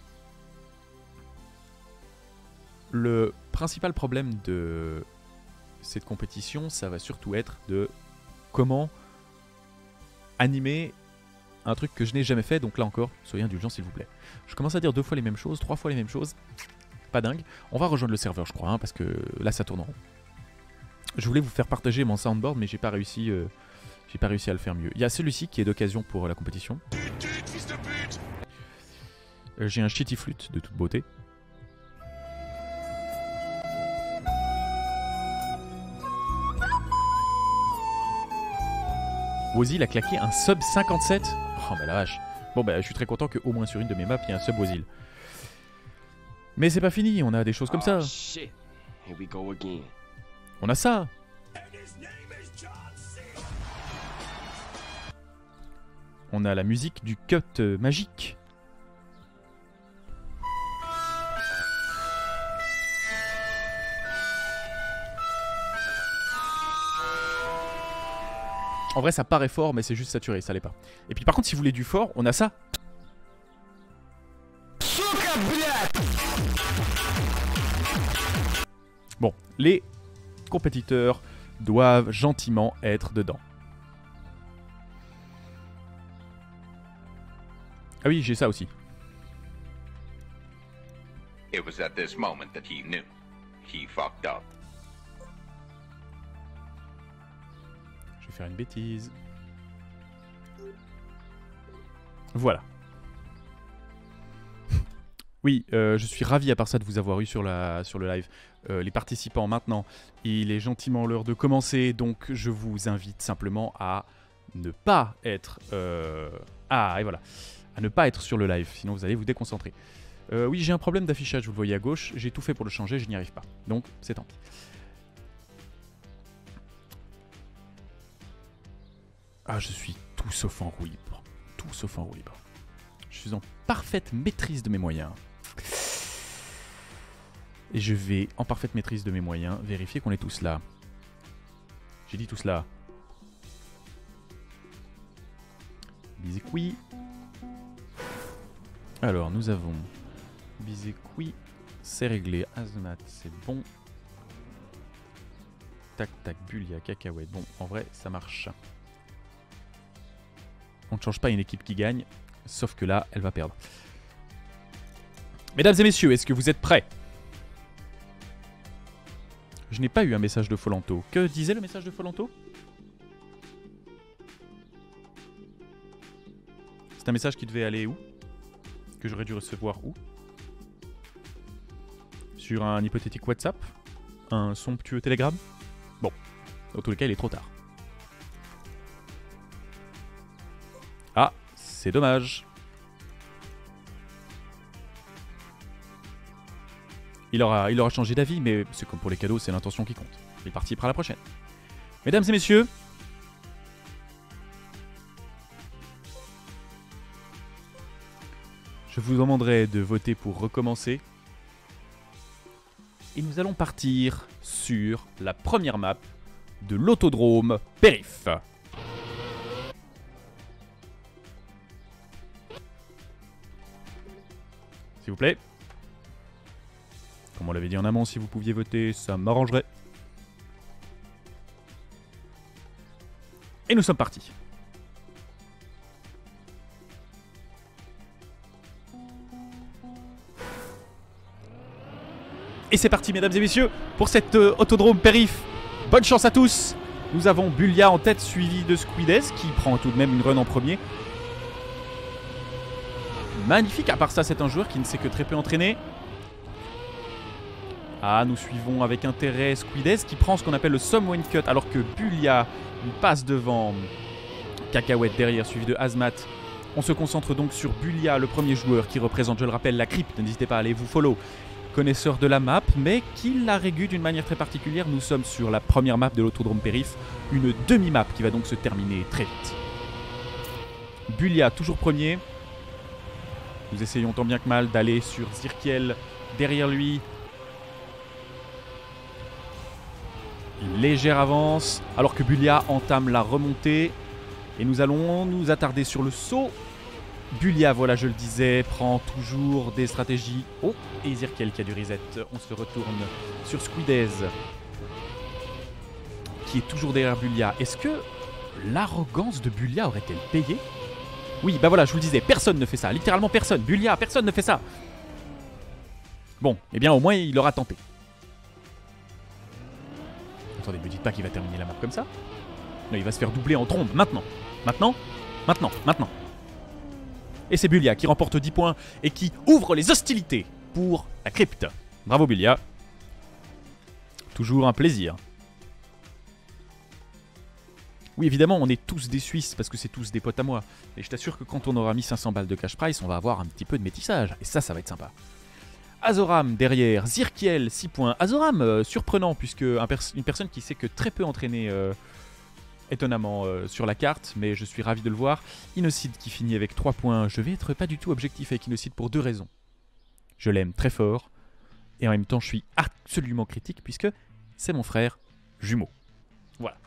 Le principal problème de cette compétition, ça va surtout être de comment animer un truc que je n'ai jamais fait, donc là encore, soyez indulgents s'il vous plaît. Je commence à dire 2 fois les mêmes choses, 3 fois les mêmes choses, pas dingue. On va rejoindre le serveur je crois, hein, parce que là ça tourne en rond. Je voulais vous faire partager mon soundboard, mais j'ai pas réussi à le faire mieux. Il y a celui-ci qui est d'occasion pour la compétition. J'ai un shitty flûte de toute beauté. Wozil a claqué un sub 57. Oh bah la vache. Bon bah je suis très content qu'au moins sur une de mes maps il y ait un sub Wozil. Mais c'est pas fini, on a des choses comme ça. On a ça. On a la musique du cut magique. En vrai ça paraît fort mais c'est juste saturé, ça l'est pas. Et puis par contre si vous voulez du fort, on a ça. Bon, les compétiteurs doivent gentiment être dedans. Ah oui, j'ai ça aussi. It was at this moment that he knew. He fucked up. Je vais faire une bêtise. Voilà. Oui, je suis ravi à part ça de vous avoir eu sur le live. Les participants maintenant, il est gentiment l'heure de commencer, donc je vous invite simplement à ne pas être... et voilà. À ne pas être sur le live, sinon vous allez vous déconcentrer. Oui, j'ai un problème d'affichage, vous le voyez à gauche, j'ai tout fait pour le changer, je n'y arrive pas. Donc, c'est tant pis. Ah, je suis tout sauf en roue libre. Tout sauf en roue libre. Je suis en parfaite maîtrise de mes moyens. Et je vais, en parfaite maîtrise de mes moyens, vérifier qu'on est tous là. J'ai dit tous là. Bisécoui. Alors, nous avons Bisécoui. C'est réglé. Azmat, c'est bon. Tac, tac, Bulia, Cacahuète. Bon, en vrai, ça marche. On ne change pas une équipe qui gagne. Sauf que là, elle va perdre. Mesdames et messieurs, est-ce que vous êtes prêts ? Je n'ai pas eu un message de Folanto. Que disait le message de Folanto? C'est un message qui devait aller où? Que j'aurais dû recevoir où? Sur un hypothétique WhatsApp? Un somptueux télégramme? Bon, dans tous les cas, il est trop tard. Ah, c'est dommage. Il aura changé d'avis, mais c'est comme pour les cadeaux, c'est l'intention qui compte. Il participera à la prochaine. Mesdames et messieurs, je vous demanderai de voter pour recommencer. Et nous allons partir sur la première map de l'autodrome Périph. S'il vous plaît. Comme on l'avait dit en amont, si vous pouviez voter, ça m'arrangerait. Et nous sommes partis. Et c'est parti, mesdames et messieurs, pour cet autodrome Périph. Bonne chance à tous. Nous avons Bulia en tête, suivi de Squides, qui prend tout de même une run en premier. Magnifique, à part ça, c'est un joueur qui ne s'est que très peu entraîné. Ah, nous suivons avec intérêt Squides, qui prend ce qu'on appelle le Someone Cut, alors que Bulia lui passe devant. Cacahuète derrière, suivi de Hazmat. On se concentre donc sur Bulia, le premier joueur qui représente, je le rappelle, la crypte. N'hésitez pas à aller vous follow. Connaisseur de la map, mais qui la régule d'une manière très particulière. Nous sommes sur la première map de l'autodrome Périph, une demi-map qui va donc se terminer très vite. Bulia, toujours premier. Nous essayons tant bien que mal d'aller sur Zirkiel derrière lui. Une légère avance, alors que Bulia entame la remontée. Et nous allons nous attarder sur le saut. Bulia, voilà, je le disais, prend toujours des stratégies. Oh, et Zirkiel qui a du reset. On se retourne sur Squides, qui est toujours derrière Bulia. Est-ce que l'arrogance de Bulia aurait-elle payé? Oui, bah voilà, je vous le disais, personne ne fait ça. Littéralement personne. Bulia, personne ne fait ça. Bon, eh bien au moins il aura tenté. Attendez, ne me dites pas qu'il va terminer la map comme ça. Non, il va se faire doubler en trombe, maintenant. Maintenant. Et c'est Bulia qui remporte 10 points et qui ouvre les hostilités pour la crypte. Bravo Bulia. Toujours un plaisir. Oui, évidemment, on est tous des Suisses parce que c'est tous des potes à moi. Et je t'assure que quand on aura mis 500 balles de cash price, on va avoir un petit peu de métissage. Et ça va être sympa. Azoram derrière, Zirkiel 6 points. Azoram, surprenant, puisque une personne qui s'est que très peu entraînée étonnamment sur la carte, mais je suis ravi de le voir. Innocide qui finit avec 3 points. Je vais être pas du tout objectif avec Innocide pour 2 raisons. Je l'aime très fort, et en même temps je suis absolument critique, puisque c'est mon frère jumeau. Voilà.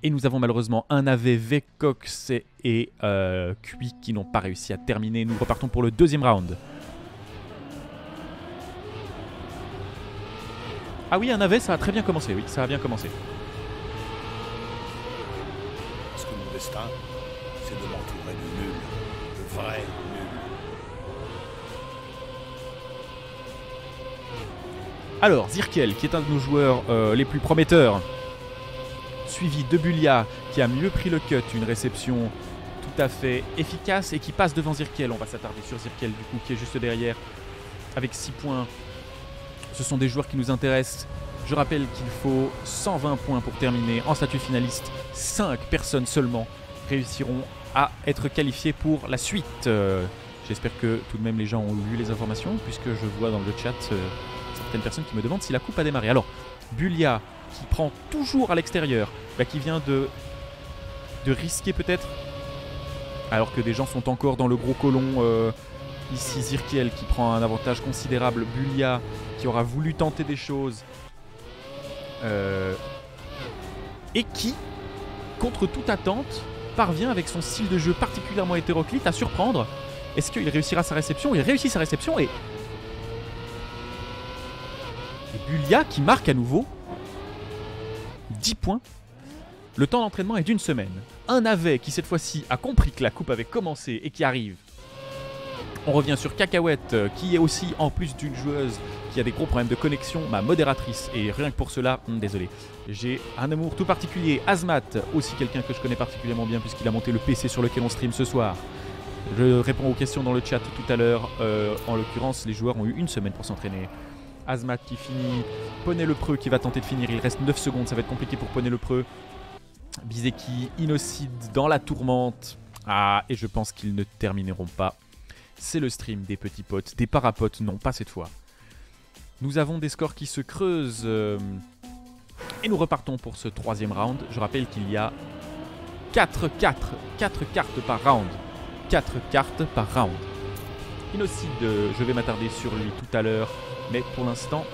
Et nous avons malheureusement un AV, Vecox et Cui qui n'ont pas réussi à terminer. Nous repartons pour le deuxième round. Ah oui, un AV, ça a très bien commencé. Oui, ça a bien commencé. Parce que mon destin, c'est de m'entourer de nuls, de vrais nuls. Alors, Zirkiel, qui est un de nos joueurs les plus prometteurs, suivi de Bulia, qui a mieux pris le cut, une réception tout à fait efficace, et qui passe devant Zirkiel. On va s'attarder sur Zirkiel, du coup, qui est juste derrière, avec 6 points. Ce sont des joueurs qui nous intéressent. Je rappelle qu'il faut 120 points pour terminer en statut finaliste. 5 personnes seulement réussiront à être qualifiées pour la suite. J'espère que tout de même les gens ont lu les informations, puisque je vois dans le chat certaines personnes qui me demandent si la coupe a démarré. Alors, Bulia, qui prend toujours à l'extérieur, qui vient de risquer peut-être, alors que des gens sont encore dans le gros colon. Ici, Zirkiel qui prend un avantage considérable. Bulia qui aura voulu tenter des choses. Et qui, contre toute attente, parvient avec son style de jeu particulièrement hétéroclite à surprendre. Est-ce qu'il réussira sa réception? Il réussit sa réception et Bulia qui marque à nouveau 10 points. Le temps d'entraînement est d'1 semaine. Un AV qui cette fois-ci a compris que la coupe avait commencé et qui arrive On revient sur Cacahuète, qui est aussi, en plus d'une joueuse qui a des gros problèmes de connexion, ma modératrice. Et rien que pour cela, désolé. J'ai un amour tout particulier. Azmat, aussi quelqu'un que je connais particulièrement bien puisqu'il a monté le PC sur lequel on stream ce soir. Je réponds aux questions dans le chat tout à l'heure. En l'occurrence, les joueurs ont eu une semaine pour s'entraîner. Azmat qui finit. Poney le Preux qui va tenter de finir. Il reste 9 secondes, ça va être compliqué pour Poney le Preux. Bizeki, Innocide dans la tourmente. Ah, et je pense qu'ils ne termineront pas. C'est le stream des petits potes, des parapotes, non pas cette fois. Nous avons des scores qui se creusent. Et nous repartons pour ce troisième round. Je rappelle qu'il y a 4 cartes par round. 4 cartes par round. Innocide, je vais m'attarder sur lui tout à l'heure. Mais pour l'instant,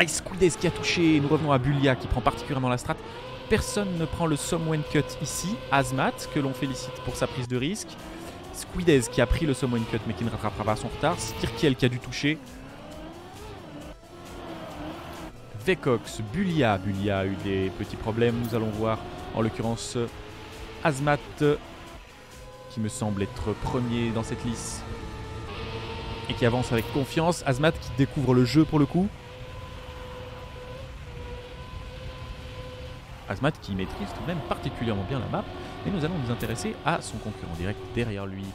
Ice Squides qui a touché. Nous revenons à Bulia qui prend particulièrement la strat. Personne ne prend le Someone Cut ici. Azmat, que l'on félicite pour sa prise de risque. Squides qui a pris le Someone Cut mais qui ne rattrapera pas son retard. Skirkiel qui a dû toucher. Vekox, Bulia. Bulia a eu des petits problèmes. Nous allons voir en l'occurrence Azmat qui me semble être premier dans cette liste et qui avance avec confiance. Azmat qui découvre le jeu pour le coup. Azmat qui maîtrise tout de même particulièrement bien la map. Et nous allons nous intéresser à son concurrent direct derrière lui.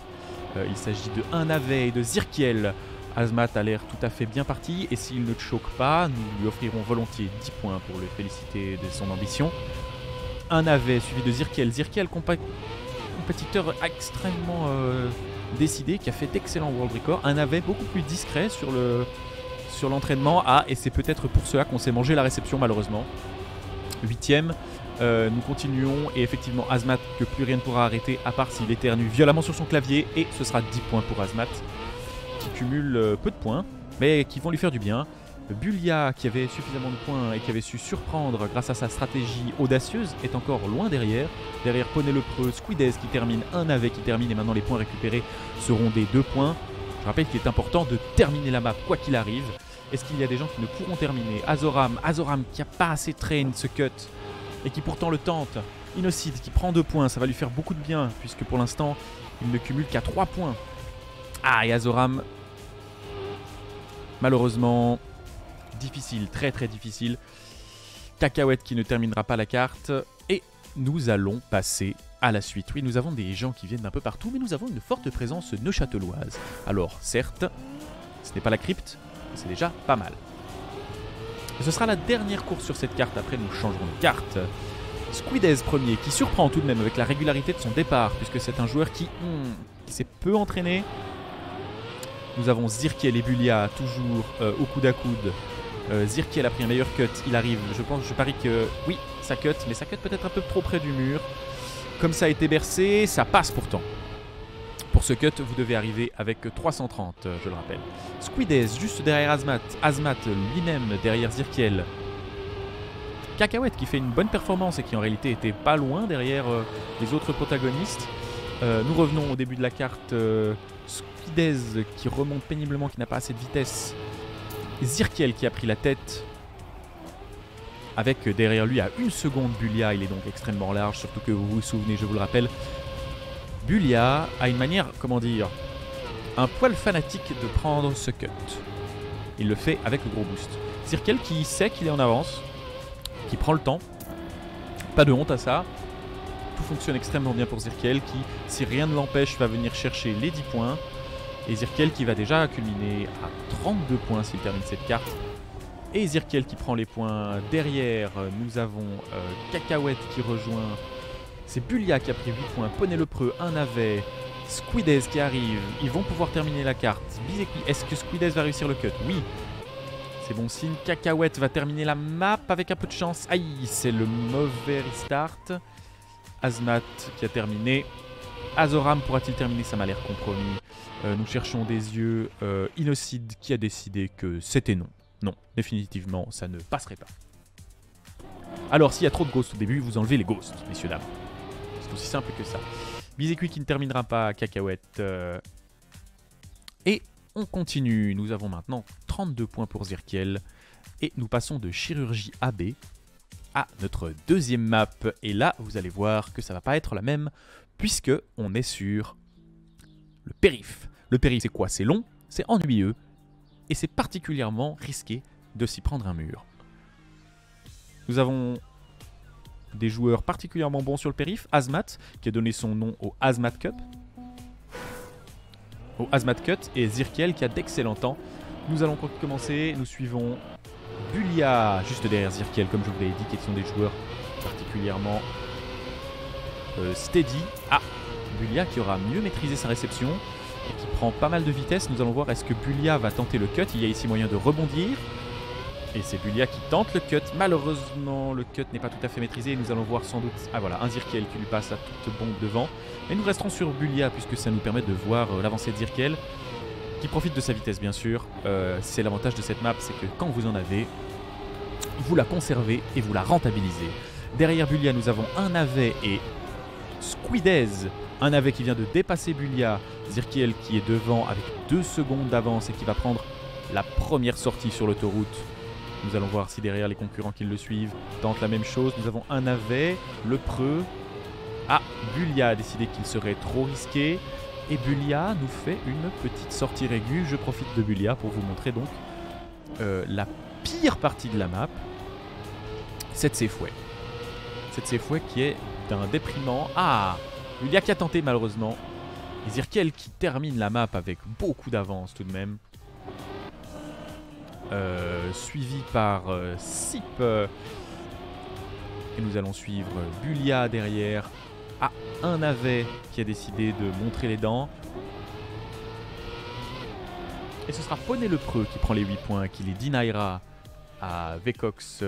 Il s'agit de un navet et de Zirkiel. Azmat a l'air tout à fait bien parti et s'il ne choque pas, nous lui offrirons volontiers 10 points pour le féliciter de son ambition. Un navet suivi de Zirkiel. Zirkiel, compétiteur extrêmement décidé, qui a fait d'excellents world records. Un navet beaucoup plus discret sur l'entraînement. Ah, et c'est peut-être pour cela qu'on s'est mangé la réception malheureusement. 8ème. Nous continuons et effectivement Azmat que plus rien ne pourra arrêter à part s'il éternue violemment sur son clavier et ce sera 10 points pour Azmat qui cumule peu de points mais qui vont lui faire du bien. Bulia qui avait suffisamment de points et qui avait su surprendre grâce à sa stratégie audacieuse est encore loin derrière. Derrière Poney le Preux, Squides qui termine, un navet qui termine et maintenant les points récupérés seront des 2 points. Je rappelle qu'il est important de terminer la map quoi qu'il arrive. Est-ce qu'il y a des gens qui ne pourront terminer? Azoram qui a pas assez train ce cut et qui pourtant le tente. Innocide qui prend 2 points, ça va lui faire beaucoup de bien puisque pour l'instant il ne cumule qu'à 3 points. Ah, et Azoram, malheureusement, difficile, très très difficile. Cacahuète qui ne terminera pas la carte et nous allons passer à la suite. Oui, nous avons des gens qui viennent d'un peu partout mais nous avons une forte présence neuchâteloise. Alors certes, ce n'est pas la crypte, c'est déjà pas mal. Ce sera la dernière course sur cette carte, après nous changerons de carte. Squides premier, qui surprend tout de même avec la régularité de son départ, puisque c'est un joueur qui s'est peu entraîné. Nous avons Zirkiel et Bulia, toujours au coude à coude. Zirkiel a pris un meilleur cut, il arrive, je parie que oui, ça cut, mais ça cut peut-être un peu trop près du mur. Comme ça a été bercé, ça passe pourtant. Pour ce cut, vous devez arriver avec 330, je le rappelle. Squides, juste derrière Azmat. Azmat lui-même derrière Zirkiel. Cacahuète qui fait une bonne performance et qui en réalité était pas loin derrière les autres protagonistes. Nous revenons au début de la carte. Squides qui remonte péniblement, qui n'a pas assez de vitesse. Zirkiel qui a pris la tête. Avec derrière lui à 1 seconde Bulia, il est donc extrêmement large, surtout que vous vous souvenez, je vous le rappelle. Bulia a une manière, comment dire, un poil fanatique de prendre ce cut. Il le fait avec le gros boost. Zirkiel qui sait qu'il est en avance, qui prend le temps. Pas de honte à ça. Tout fonctionne extrêmement bien pour Zirkiel qui, si rien ne l'empêche, va venir chercher les 10 points. Et Zirkiel qui va déjà culminer à 32 points s'il termine cette carte. Et Zirkiel qui prend les points derrière. Nous avons Cacahuète qui rejoint. C'est Bulia qui a pris 8 points, Poney le Preux, un navet, Squides qui arrive, ils vont pouvoir terminer la carte. Bizeki, est-ce que Squides va réussir le cut? Oui, c'est bon signe. Cacahuète va terminer la map avec un peu de chance. Aïe, c'est le mauvais restart. Azmat qui a terminé. Azoram pourra-t-il terminer? Ça m'a l'air compromis. Nous cherchons des yeux. Innocide qui a décidé que c'était non. Non, définitivement, ça ne passerait pas. Alors, s'il y a trop de ghosts au début, vous enlevez les ghosts, messieurs, dames. C'est aussi simple que ça. Bizeki qui ne terminera pas, Cacahuète. Et on continue. Nous avons maintenant 32 points pour Zirkiel. Et nous passons de Chirurgie AB à notre deuxième map. Et là, vous allez voir que ça va pas être la même, puisque on est sur le périph'. Le périph' c'est quoi? C'est long, c'est ennuyeux et c'est particulièrement risqué de s'y prendre un mur. Nous avons des joueurs particulièrement bons sur le périph', Azmat qui a donné son nom au Azmat Cup. Au Azmat Cut et Zirkiel qui a d'excellents temps. Nous allons commencer, nous suivons Bulia juste derrière Zirkiel comme je vous l'avais dit, qui sont des joueurs particulièrement steady. Ah, Bulia qui aura mieux maîtrisé sa réception et qui prend pas mal de vitesse. Nous allons voir est-ce que Bulia va tenter le cut. Il y a ici moyen de rebondir. Et c'est Bulia qui tente le cut. Malheureusement, le cut n'est pas tout à fait maîtrisé. Nous allons voir sans doute... Ah voilà, un Zirkiel qui lui passe à toute bombe devant. Mais nous resterons sur Bulia puisque ça nous permet de voir l'avancée de Zirkiel qui profite de sa vitesse bien sûr. C'est l'avantage de cette map, c'est que quand vous en avez, vous la conservez et vous la rentabilisez. Derrière Bulia, nous avons un navet et Squidez. Un navet qui vient de dépasser Bulia. Zirkiel qui est devant avec 2 secondes d'avance et qui va prendre la première sortie sur l'autoroute. Nous allons voir si derrière les concurrents qui le suivent tentent la même chose. Nous avons un navet, le preux. Ah, Bulia a décidé qu'il serait trop risqué. Et Bulia nous fait une petite sortie réguë. Je profite de Bulia pour vous montrer donc la pire partie de la map. C'est de ses fouets. C'est de ses fouets qui est d'un déprimant. Ah, Bulia qui a tenté malheureusement. Et Zirkiel qui termine la map avec beaucoup d'avance tout de même. Suivi par Sip. Et nous allons suivre Bulia derrière. Ah, un navet qui a décidé de montrer les dents. Et ce sera Poney le Preux qui prend les 8 points, qui les deniera à Vecox.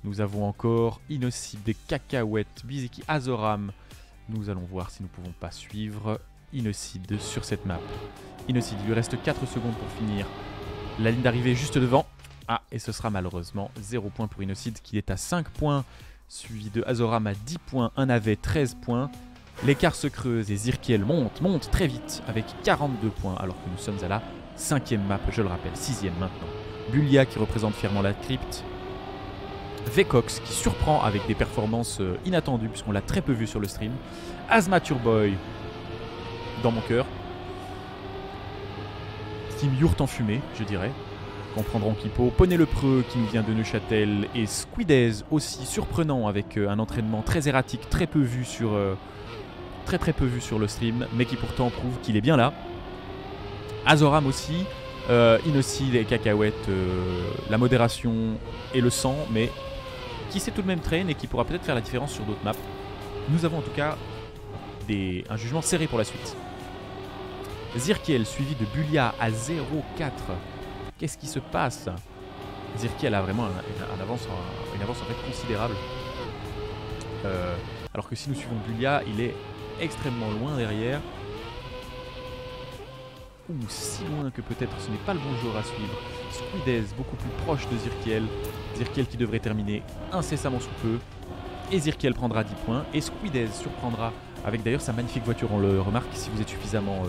Nous avons encore Inocide, Cacahuète, Biziki, Azoram. Nous allons voir si nous ne pouvons pas suivre Inocide sur cette map. Inocide, il lui reste 4 secondes pour finir. La ligne d'arrivée juste devant. Ah, et ce sera malheureusement 0 points pour Inocide qui est à 5 points. Suivi de Azoram à 10 points, un navet 13 points. L'écart se creuse et Zirkiel monte très vite avec 42 points alors que nous sommes à la 5e map, je le rappelle, 6e maintenant. Bulia qui représente fièrement la crypte. Vecox qui surprend avec des performances inattendues puisqu'on l'a très peu vu sur le stream. Azmaturboy dans mon cœur. Team Yurt en fumée, je dirais. Comprendront Kipo, Poney le Preux qui nous vient de Neuchâtel et Squidez aussi surprenant avec un entraînement très erratique, très peu vu sur très peu vu sur le stream, mais qui pourtant prouve qu'il est bien là. Azoram aussi, Inocide et Cacahuète, la modération et le sang, mais qui sait tout de même traîne et qui pourra peut-être faire la différence sur d'autres maps. Nous avons en tout cas un jugement serré pour la suite. Zirkiel suivi de Bulia à 0-4. Qu'est-ce qui se passe? Zirkiel a vraiment une avance en fait considérable. Alors que si nous suivons Bulia, il est extrêmement loin derrière. Ou si loin que peut-être ce n'est pas le bon joueur à suivre. Squidez beaucoup plus proche de Zirkiel. Zirkiel qui devrait terminer incessamment sous peu. Et Zirkiel prendra 10 points. Et Squidez surprendra avec d'ailleurs sa magnifique voiture. On le remarque si vous êtes suffisamment...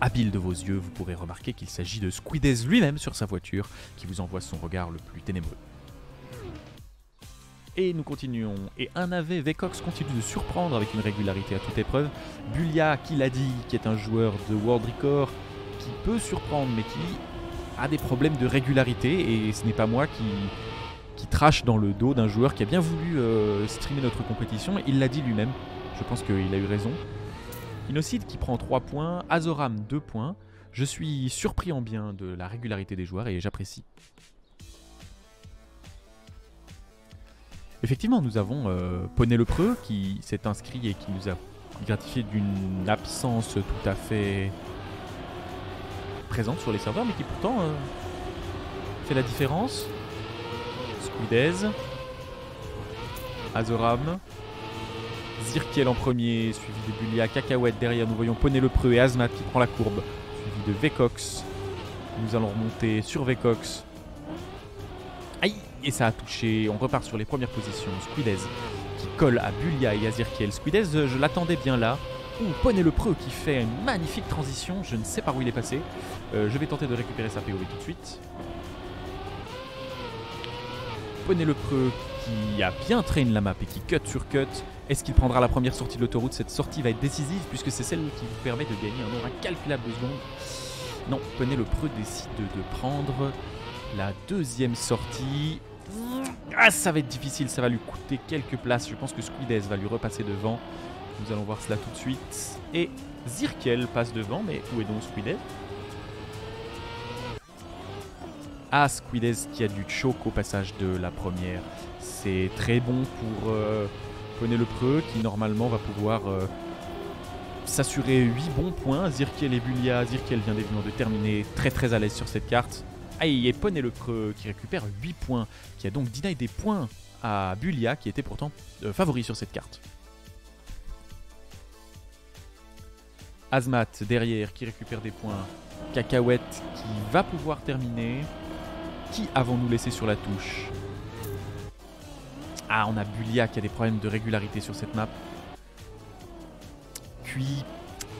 habile de vos yeux, vous pourrez remarquer qu'il s'agit de Squidez lui-même sur sa voiture qui vous envoie son regard le plus ténébreux. Et nous continuons. Et un navet, Vecox continue de surprendre avec une régularité à toute épreuve. Bulia, qui l'a dit, qui est un joueur de World Record, qui peut surprendre mais qui a des problèmes de régularité. Et ce n'est pas moi qui trache dans le dos d'un joueur qui a bien voulu streamer notre compétition. Il l'a dit lui-même. Je pense qu'il a eu raison. Inocide qui prend 3 points, Azoram 2 points. Je suis surpris en bien de la régularité des joueurs et j'apprécie. Effectivement, nous avons Poney le Preux qui s'est inscrit et qui nous a gratifié d'une absence tout à fait présente sur les serveurs, mais qui pourtant fait la différence. Squidez, Azoram, Zirkiel en premier, suivi de Bulia, Cacahuète derrière. Nous voyons Poney le Preux et Azmat qui prend la courbe, suivi de Vecox. Nous allons remonter sur Vecox. Aïe! Et ça a touché, on repart sur les premières positions. Squidez qui colle à Bulia et à Zirkiel. Squidez, je l'attendais bien là. Ouh, Poney le Preux qui fait une magnifique transition. Je ne sais par où il est passé. Je vais tenter de récupérer sa POV tout de suite. Poney le Preux qui a bien traîné la map et qui cut sur cut. Est-ce qu'il prendra la première sortie de l'autoroute? Cette sortie va être décisive puisque c'est celle qui vous permet de gagner un nombre incalculable de secondes. Non, Poney le Preux décide de prendre la deuxième sortie. Ah, ça va être difficile, ça va lui coûter quelques places. Je pense que Squidez va lui repasser devant. Nous allons voir cela tout de suite. Et Zirkiel passe devant, mais où est donc Squidez? Ah, Squidez qui a du choke au passage de la première. C'est très bon pour Poney le Preux qui normalement va pouvoir s'assurer 8 bons points. Zirkiel et Bulia. Zirkiel vient d'évidemment de terminer très à l'aise sur cette carte. Aïe, et Poney le Preux qui récupère 8 points, qui a donc deny des points à Bulia qui était pourtant favori sur cette carte. Azmat derrière qui récupère des points. Cacahuète qui va pouvoir terminer. Qui avons-nous laissé sur la touche? Ah, on a Bulia qui a des problèmes de régularité sur cette map. Puis,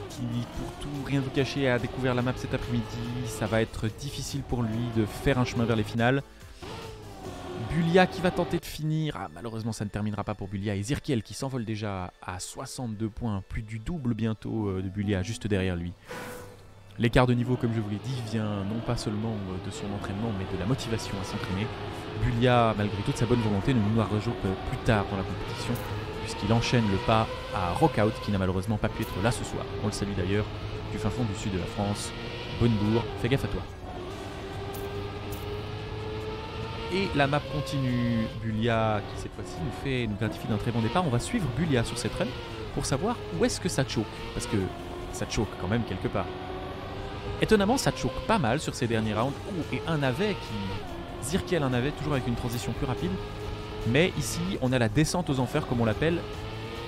qui pour tout rien vous cacher a découvert la map cet après-midi. Ça va être difficile pour lui de faire un chemin vers les finales. Bulia qui va tenter de finir. Ah, malheureusement, ça ne terminera pas pour Bulia. Et Zirkiel qui s'envole déjà à 62 points. Plus du double bientôt de Bulia juste derrière lui. L'écart de niveau, comme je vous l'ai dit, vient non pas seulement de son entraînement, mais de la motivation à s'entraîner. Bulia, malgré toute sa bonne volonté, ne nous rejoint plus tard dans la compétition, puisqu'il enchaîne le pas à Rockout, qui n'a malheureusement pas pu être là ce soir. On le salue d'ailleurs, du fin fond du sud de la France. Bonnebourg, fais gaffe à toi. Et la map continue. Bulia, qui cette fois-ci nous gratifie d'un très bon départ. On va suivre Bulia sur cette run pour savoir où est-ce que ça choke, parce que ça choke quand même quelque part. Étonnamment, ça choke pas mal sur ces derniers rounds. Et un navet qui... Zirkiel un navet, toujours avec une transition plus rapide. Mais ici, on a la descente aux enfers, comme on l'appelle.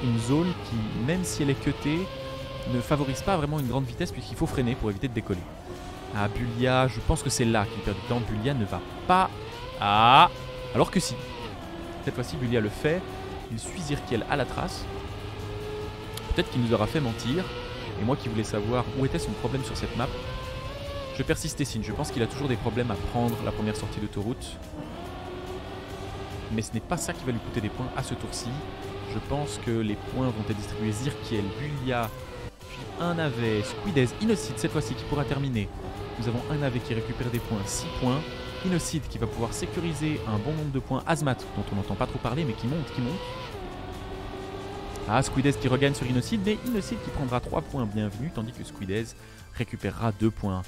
Une zone qui, même si elle est cutée, ne favorise pas vraiment une grande vitesse, puisqu'il faut freiner pour éviter de décoller. Ah, Bulia, je pense que c'est là qu'il perd du temps. Bulia ne va pas... Ah, alors que si. Cette fois-ci, Bulia le fait. Il suit Zirkiel à la trace. Peut-être qu'il nous aura fait mentir. Et moi qui voulais savoir où était son problème sur cette map, je persiste et signe. Je pense qu'il a toujours des problèmes à prendre la première sortie d'autoroute. Mais ce n'est pas ça qui va lui coûter des points à ce tour-ci. Je pense que les points vont être distribués Zirkiel, Bulia, puis un navet, Squidez, Innocide cette fois-ci qui pourra terminer. Nous avons un navet qui récupère des points, 6 points. Innocide qui va pouvoir sécuriser un bon nombre de points. Azmat, dont on n'entend pas trop parler, mais qui monte. Ah, Squidez qui regagne sur Innocide, mais Innocide qui prendra 3 points, bienvenue, tandis que Squidez récupérera 2 points.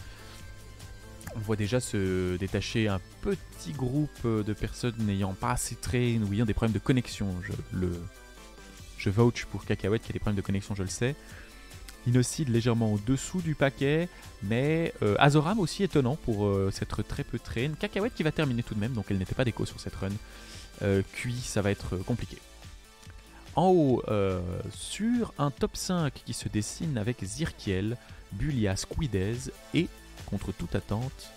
On voit déjà se détacher un petit groupe de personnes n'ayant pas assez train ou ayant des problèmes de connexion. Je vouch pour Cacahuète qui a des problèmes de connexion, je le sais. Innocide légèrement au-dessous du paquet, mais Azoram aussi étonnant pour s'être très peu train. Cacahuète qui va terminer tout de même, donc elle n'était pas d'écho sur cette run. Cui, ça va être compliqué. En haut, sur un top 5 qui se dessine avec Zirkiel, Bulia, Squidez et, contre toute attente,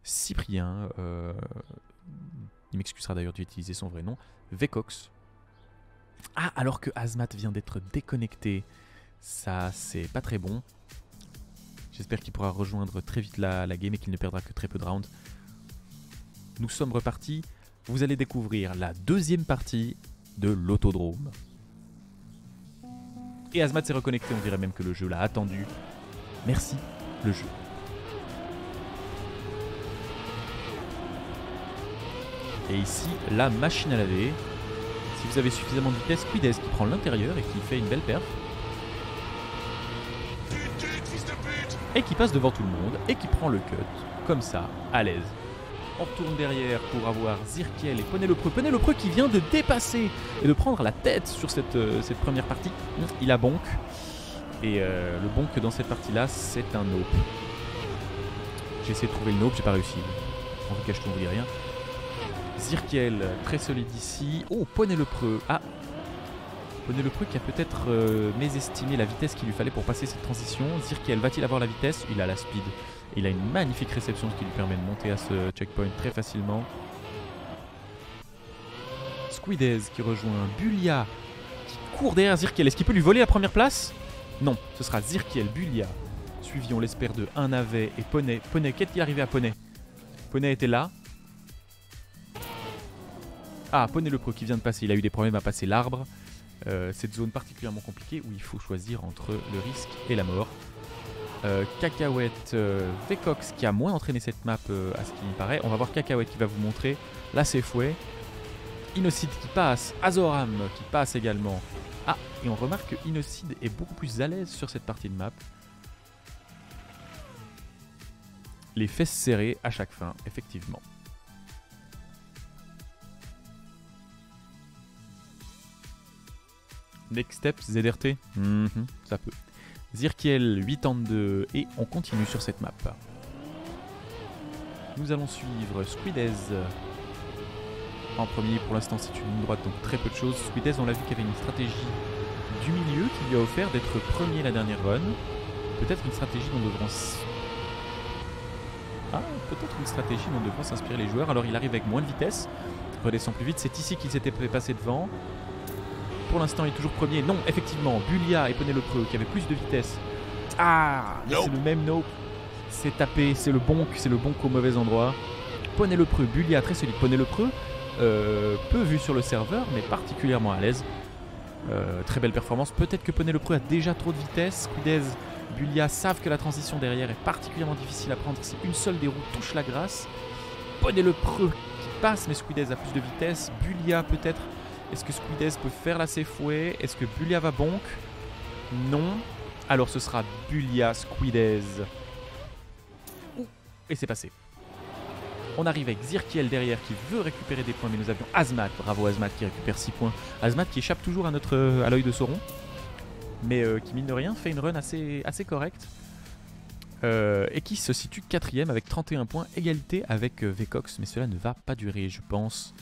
Cyprien, il m'excusera d'ailleurs d'utiliser son vrai nom, Vecox. Ah, alors que Azmat vient d'être déconnecté, ça c'est pas très bon. J'espère qu'il pourra rejoindre très vite la game et qu'il ne perdra que très peu de rounds. Nous sommes repartis. Vous allez découvrir la deuxième partie de l'autodrome. Et Azmat s'est reconnecté, on dirait même que le jeu l'a attendu. Merci, le jeu. Et ici, la machine à laver. Si vous avez suffisamment de vitesse, Squidez qui prend l'intérieur et qui fait une belle perf. Et qui passe devant tout le monde et qui prend le cut, comme ça, à l'aise. On retourne derrière pour avoir Zirkiel et Poney le Preux. Poney le Preux qui vient de dépasser et de prendre la tête sur cette première partie. Il a bonk. Et le bonk dans cette partie-là, c'est un nope. J'ai essayé de trouver le nope, j'ai pas réussi. En tout cas, je ne vous dis rien. Zirkiel, très solide ici. Oh, Poney le Preux. Ah, Poney le Preux qui a peut-être mésestimé la vitesse qu'il lui fallait pour passer cette transition. Zirkiel va-t-il avoir la vitesse? Il a la speed. Il a une magnifique réception, ce qui lui permet de monter à ce checkpoint très facilement. Squidez qui rejoint Bulia, qui court derrière Zirkiel. Est-ce qu'il peut lui voler la première place? Non, ce sera Zirkiel, Bulia, suivi, on l'espère, de un navet et Poney. Poney, qu'est-il arrivé à Poney? Poney était là. Ah, Poney le Preux qui vient de passer, il a eu des problèmes à passer l'arbre. Cette zone particulièrement compliquée où il faut choisir entre le risque et la mort. Cacahuète, Vecox qui a moins entraîné cette map à ce qui me paraît. On va voir Cacahuète qui va vous montrer. Là c'est fouet. Innocide qui passe, Azoram qui passe également. Ah, et on remarque que Innocide est beaucoup plus à l'aise sur cette partie de map. Les fesses serrées à chaque fin, effectivement. Next step, ZRT, ça peut. Zirkiel 82 et on continue sur cette map. Nous allons suivre Squidez en premier. Pour l'instant c'est une ligne droite donc très peu de choses. Squidez on l'a vu qu'il y avait une stratégie du milieu qui lui a offert d'être premier la dernière run. Peut-être une stratégie dont devront s'inspirer les joueurs. Alors il arrive avec moins de vitesse, redescend plus vite. C'est ici qu'il s'était passé devant. Pour l'instant il est toujours premier. Non, effectivement, Bulia et Poney le Preux qui avaient plus de vitesse. Ah, c'est le même nope. C'est tapé, c'est le bonk au mauvais endroit. Poney le Preux, Bulia très solide. Poney le Preux, peu vu sur le serveur mais particulièrement à l'aise. Très belle performance. Peut-être que Poney le Preux a déjà trop de vitesse. Squidez, Bulia savent que la transition derrière est particulièrement difficile à prendre si une seule des roues touche la grâce. Poney le Preux qui passe mais Squidez a plus de vitesse. Bulia peut-être. Est-ce que Squidez peut faire la Safeway? Est-ce que Bulia va bonk? Non. Alors ce sera Bulia Squidez. Et c'est passé. On arrive avec Zirkiel derrière qui veut récupérer des points, mais nous avions Azmat. Bravo Azmat qui récupère 6 points. Azmat qui échappe toujours à l'œil de Sauron, mais qui mine de rien fait une run assez correcte. Et qui se situe 4ème avec 31 points, égalité avec Vecox, mais cela ne va pas durer je pense.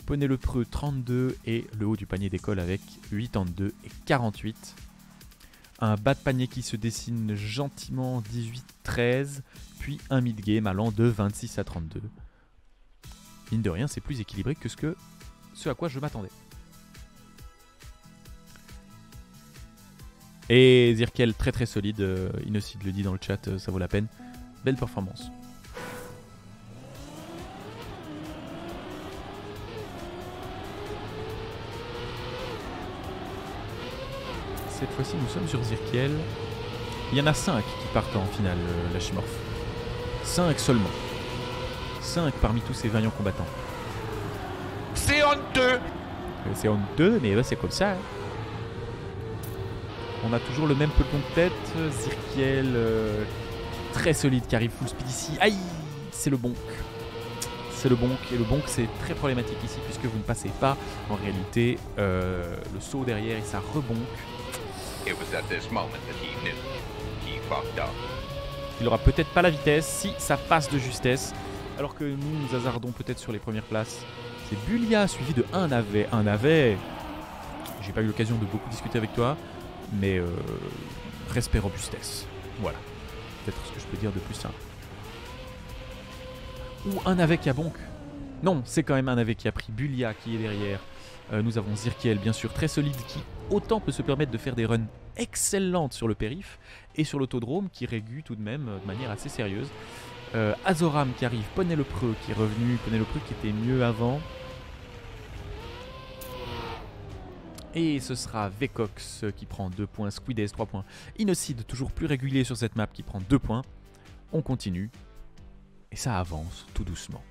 Poney le Preux 32 et le haut du panier décolle avec 82 et 48. Un bas de panier qui se dessine gentiment 18-13, puis un mid-game allant de 26 à 32. Mine de rien, c'est plus équilibré que ce à quoi je m'attendais. Et Zirkel très très solide, Innocide le dit dans le chat, ça vaut la peine. Belle performance. Cette fois-ci, nous sommes sur Zirkiel. Il y en a 5 qui partent en finale, la Chimorph. 5 seulement. 5 parmi tous ces vaillants combattants. C'est honteux! C'est honteux, mais c'est comme ça. Hein. On a toujours le même peloton de tête. Zirkiel, très solide, qui arrive full speed ici. Aïe! C'est le bonk. C'est le bonk. Et le bonk, c'est très problématique ici, puisque vous ne passez pas, en réalité, le saut derrière et ça rebonk. It was at this moment that he knew. He fucked up. Il aura peut-être pas la vitesse si ça passe de justesse. Alors que nous hasardons peut-être sur les premières places. C'est Bulia suivi de un navet. J'ai pas eu l'occasion de beaucoup discuter avec toi. Mais respect robustesse. Voilà. Peut-être ce que je peux dire de plus simple. Ou un navet qui a bonk. Non, c'est quand même un navet qui a pris Bulia qui est derrière. Nous avons Zirkiel bien sûr très solide qui autant peut se permettre de faire des runs excellentes sur le périph et sur l'autodrome qui régule tout de même de manière assez sérieuse. Azoram qui arrive, Poney le Preux qui est revenu, Poney le Preux qui était mieux avant. Et ce sera Vecox qui prend 2 points, Squidez 3 points. Innocide toujours plus régulier sur cette map qui prend 2 points. On continue et ça avance tout doucement.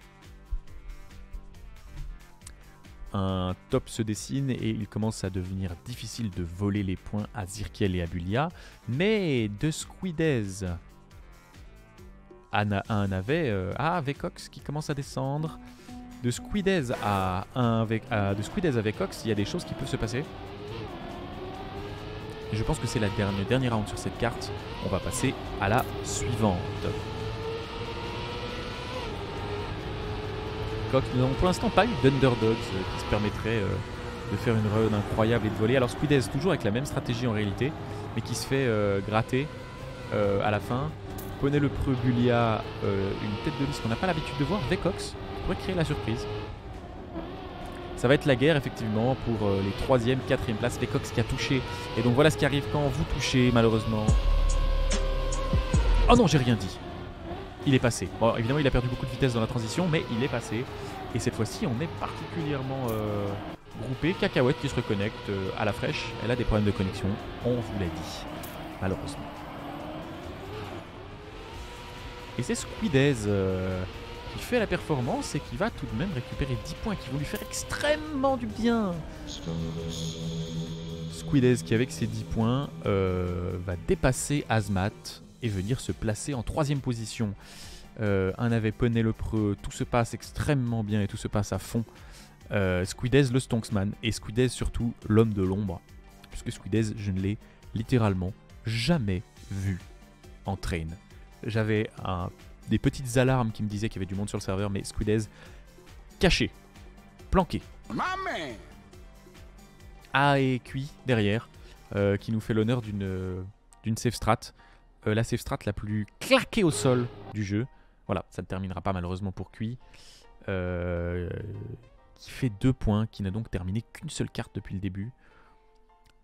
Un top se dessine et il commence à devenir difficile de voler les points à Zirkiel et à Bulia. Mais de Squidez à un navet à Vecox qui commence à descendre. De Squidez à Vecox, il y a des choses qui peuvent se passer. Et je pense que c'est la dernière round sur cette carte. On va passer à la suivante. Nous n'avons pour l'instant pas eu d'Underdogs qui se permettrait de faire une run incroyable et de voler. Alors Squidez toujours avec la même stratégie en réalité, mais qui se fait gratter à la fin. Poney le Preux, Bulia, une tête de liste qu'on n'a pas l'habitude de voir, Vecox, pourrait créer la surprise. Ça va être la guerre effectivement pour les 3e, 4e places. Vecox qui a touché. Et donc voilà ce qui arrive quand vous touchez malheureusement. Oh non, j'ai rien dit. Il est passé. Bon, évidemment, il a perdu beaucoup de vitesse dans la transition, mais il est passé. Et cette fois-ci, on est particulièrement groupé. Cacahuète qui se reconnecte à la fraîche. Elle a des problèmes de connexion, on vous l'a dit, malheureusement. Et c'est Squidez qui fait la performance et qui va tout de même récupérer 10 points qui vont lui faire extrêmement du bien. Squidez qui avec ses 10 points va dépasser Azmat et venir se placer en 3ème position. Un navet poney le preux, tout se passe extrêmement bien et tout se passe à fond. Squidez le Stonksman et Squidez surtout l'homme de l'ombre, puisque Squidez je ne l'ai littéralement jamais vu en train. J'avais des petites alarmes qui me disaient qu'il y avait du monde sur le serveur, mais Squidez caché, planqué. Ah, et Cui derrière, qui nous fait l'honneur d'une save strat, la save strat la plus claquée au sol du jeu. Voilà, ça ne terminera pas malheureusement pour Cui, qui fait 2 points, qui n'a donc terminé qu'une seule carte depuis le début.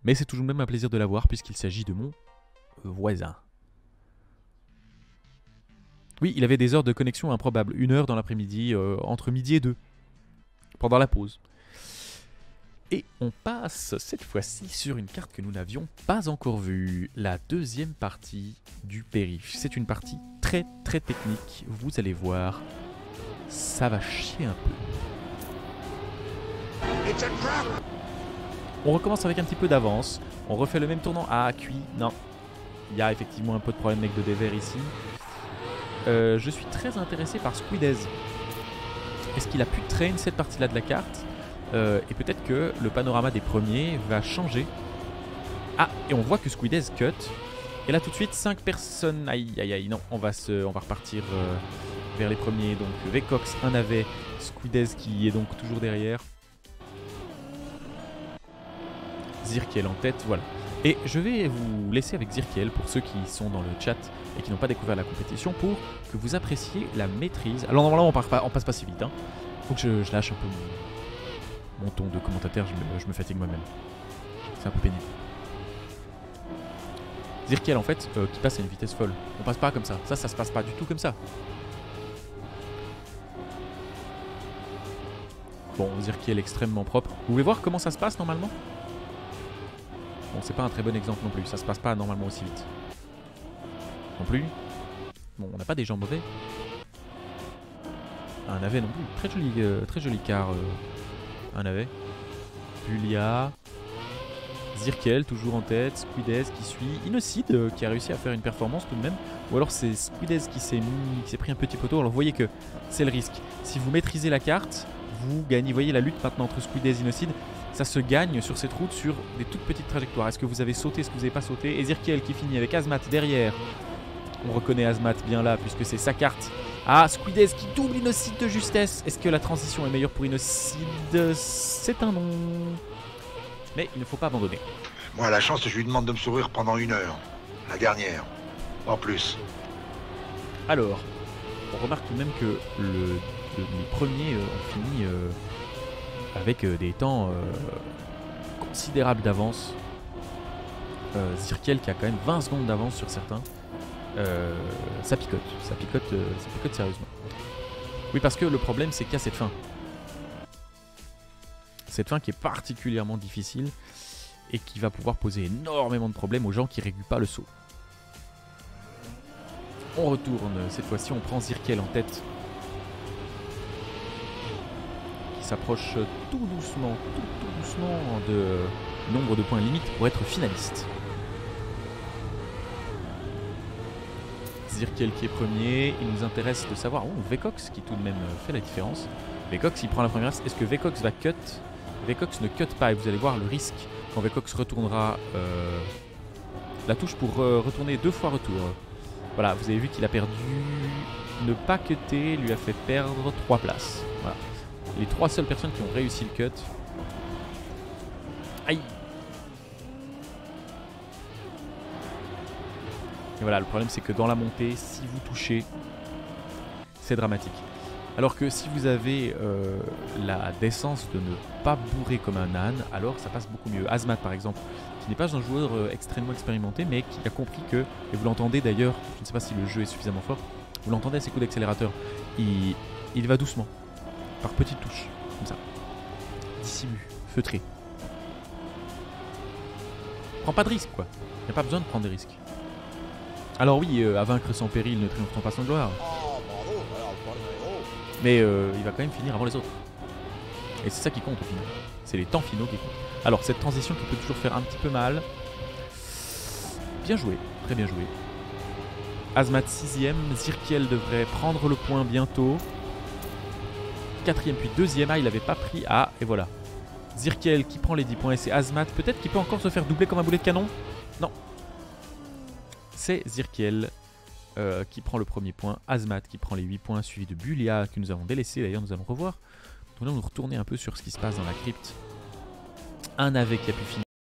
Mais c'est toujours même un plaisir de l'avoir puisqu'il s'agit de mon voisin. Oui, il avait des heures de connexion improbables, 1 heure dans l'après-midi, entre midi et 2, pendant la pause. Et on passe cette fois-ci sur une carte que nous n'avions pas encore vue, la 2e partie du périph'. C'est une partie très très technique, vous allez voir, ça va chier un peu. On recommence avec un petit peu d'avance, on refait le même tournant. Ah, Cui, non, il y a effectivement un peu de problème avec de dévers ici. Je suis très intéressé par Squidez. Est-ce qu'il a pu train cette partie-là de la carte? Et peut-être que le panorama des premiers va changer. Ah, et on voit que Squidez cut. Et là tout de suite 5 personnes. Aïe aïe aïe, non, on va repartir vers les premiers. Donc Vecox, un navet, Squidez qui est donc toujours derrière. Zirkiel en tête, voilà. Et je vais vous laisser avec Zirkiel pour ceux qui sont dans le chat et qui n'ont pas découvert la compétition pour que vous appréciez la maîtrise. Alors normalement on passe pas si vite, hein. Faut que je lâche un peu mon ton de commentateur, je me fatigue moi-même. C'est un peu pénible. Zirkiel en fait qui passe à une vitesse folle. On passe pas comme ça, ça se passe pas du tout comme ça. Bon, Zirkiel extrêmement propre. Vous pouvez voir comment ça se passe normalement? Bon, c'est pas un très bon exemple non plus, ça se passe pas normalement aussi vite. Non plus. Bon, on n'a pas des gens mauvais. Un navet non plus, très joli car un navet. Julia. Zirkel toujours en tête, Squidez qui suit, Innocide qui a réussi à faire une performance tout de même. Ou alors c'est Squidez qui s'est pris un petit poteau. Alors vous voyez que c'est le risque. Si vous maîtrisez la carte, vous gagnez. Vous voyez la lutte maintenant entre Squidez et Innocide. Ça se gagne sur cette route sur des toutes petites trajectoires. Est-ce que vous avez sauté, est-ce que vous n'avez pas sauté? Et Zirkiel qui finit avec Azmat derrière. On reconnaît Azmat bien là puisque c'est sa carte. Ah, Squidez qui double Innocide de justesse. Est-ce que la transition est meilleure pour Innocide? C'est un non. Mais il ne faut pas abandonner. Moi, à la chance, je lui demande de me sourire pendant 1 heure. La dernière. En plus. Alors, on remarque tout de même que les premiers ont fini avec des temps considérables d'avance. Zirkiel qui a quand même 20 secondes d'avance sur certains. Ça picote sérieusement. Oui, parce que le problème c'est qu'il y a cette fin. Cette fin qui est particulièrement difficile et qui va pouvoir poser énormément de problèmes aux gens qui régulent pas le saut. On retourne, cette fois-ci on prend Zirkiel en tête. Qui s'approche tout doucement de nombre de points limite pour être finaliste. Zirkiel qui est premier, il nous intéresse de savoir, Vecox qui tout de même fait la différence. Vecox il prend la première place, est-ce que Vecox va cut? Vecox ne cut pas et vous allez voir le risque quand Vecox retournera la touche pour retourner 2 fois retour. Voilà, vous avez vu qu'il a perdu, ne pas cutter lui a fait perdre 3 places. Voilà. Les 3 seules personnes qui ont réussi le cut. Aïe. Et voilà, le problème c'est que dans la montée, si vous touchez, c'est dramatique. Alors que si vous avez la décence de ne pas bourrer comme un âne, alors ça passe beaucoup mieux. Azmat par exemple, qui n'est pas un joueur extrêmement expérimenté, mais qui a compris que, et vous l'entendez d'ailleurs, je ne sais pas si le jeu est suffisamment fort, vous l'entendez à ses coups d'accélérateur, il va doucement. par petites touches, comme ça. Dissimule, feutré. Prends pas de risque, quoi. Y a pas besoin de prendre des risques. Alors oui, à vaincre sans péril, ne triomphe-t-on pas sans gloire. Mais il va quand même finir avant les autres. Et c'est ça qui compte au final. C'est les temps finaux qui comptent. Alors cette transition qui peut toujours faire un petit peu mal. Bien joué, très bien joué. Azmat 6ème, Zirkiel devrait prendre le point bientôt. 4ème puis 2ème, ah il avait pas pris, ah et voilà. Zirkiel qui prend les 10 points et c'est Azmat, peut-être qu'il peut encore se faire doubler comme un boulet de canon. Non. C'est Zirkiel qui prend le premier point, Azmat qui prend les 8 points, suivi de Bulia que nous avons délaissé, d'ailleurs nous allons revoir. Nous allons nous retourner un peu sur ce qui se passe dans la crypte. Un navet qui a pu finir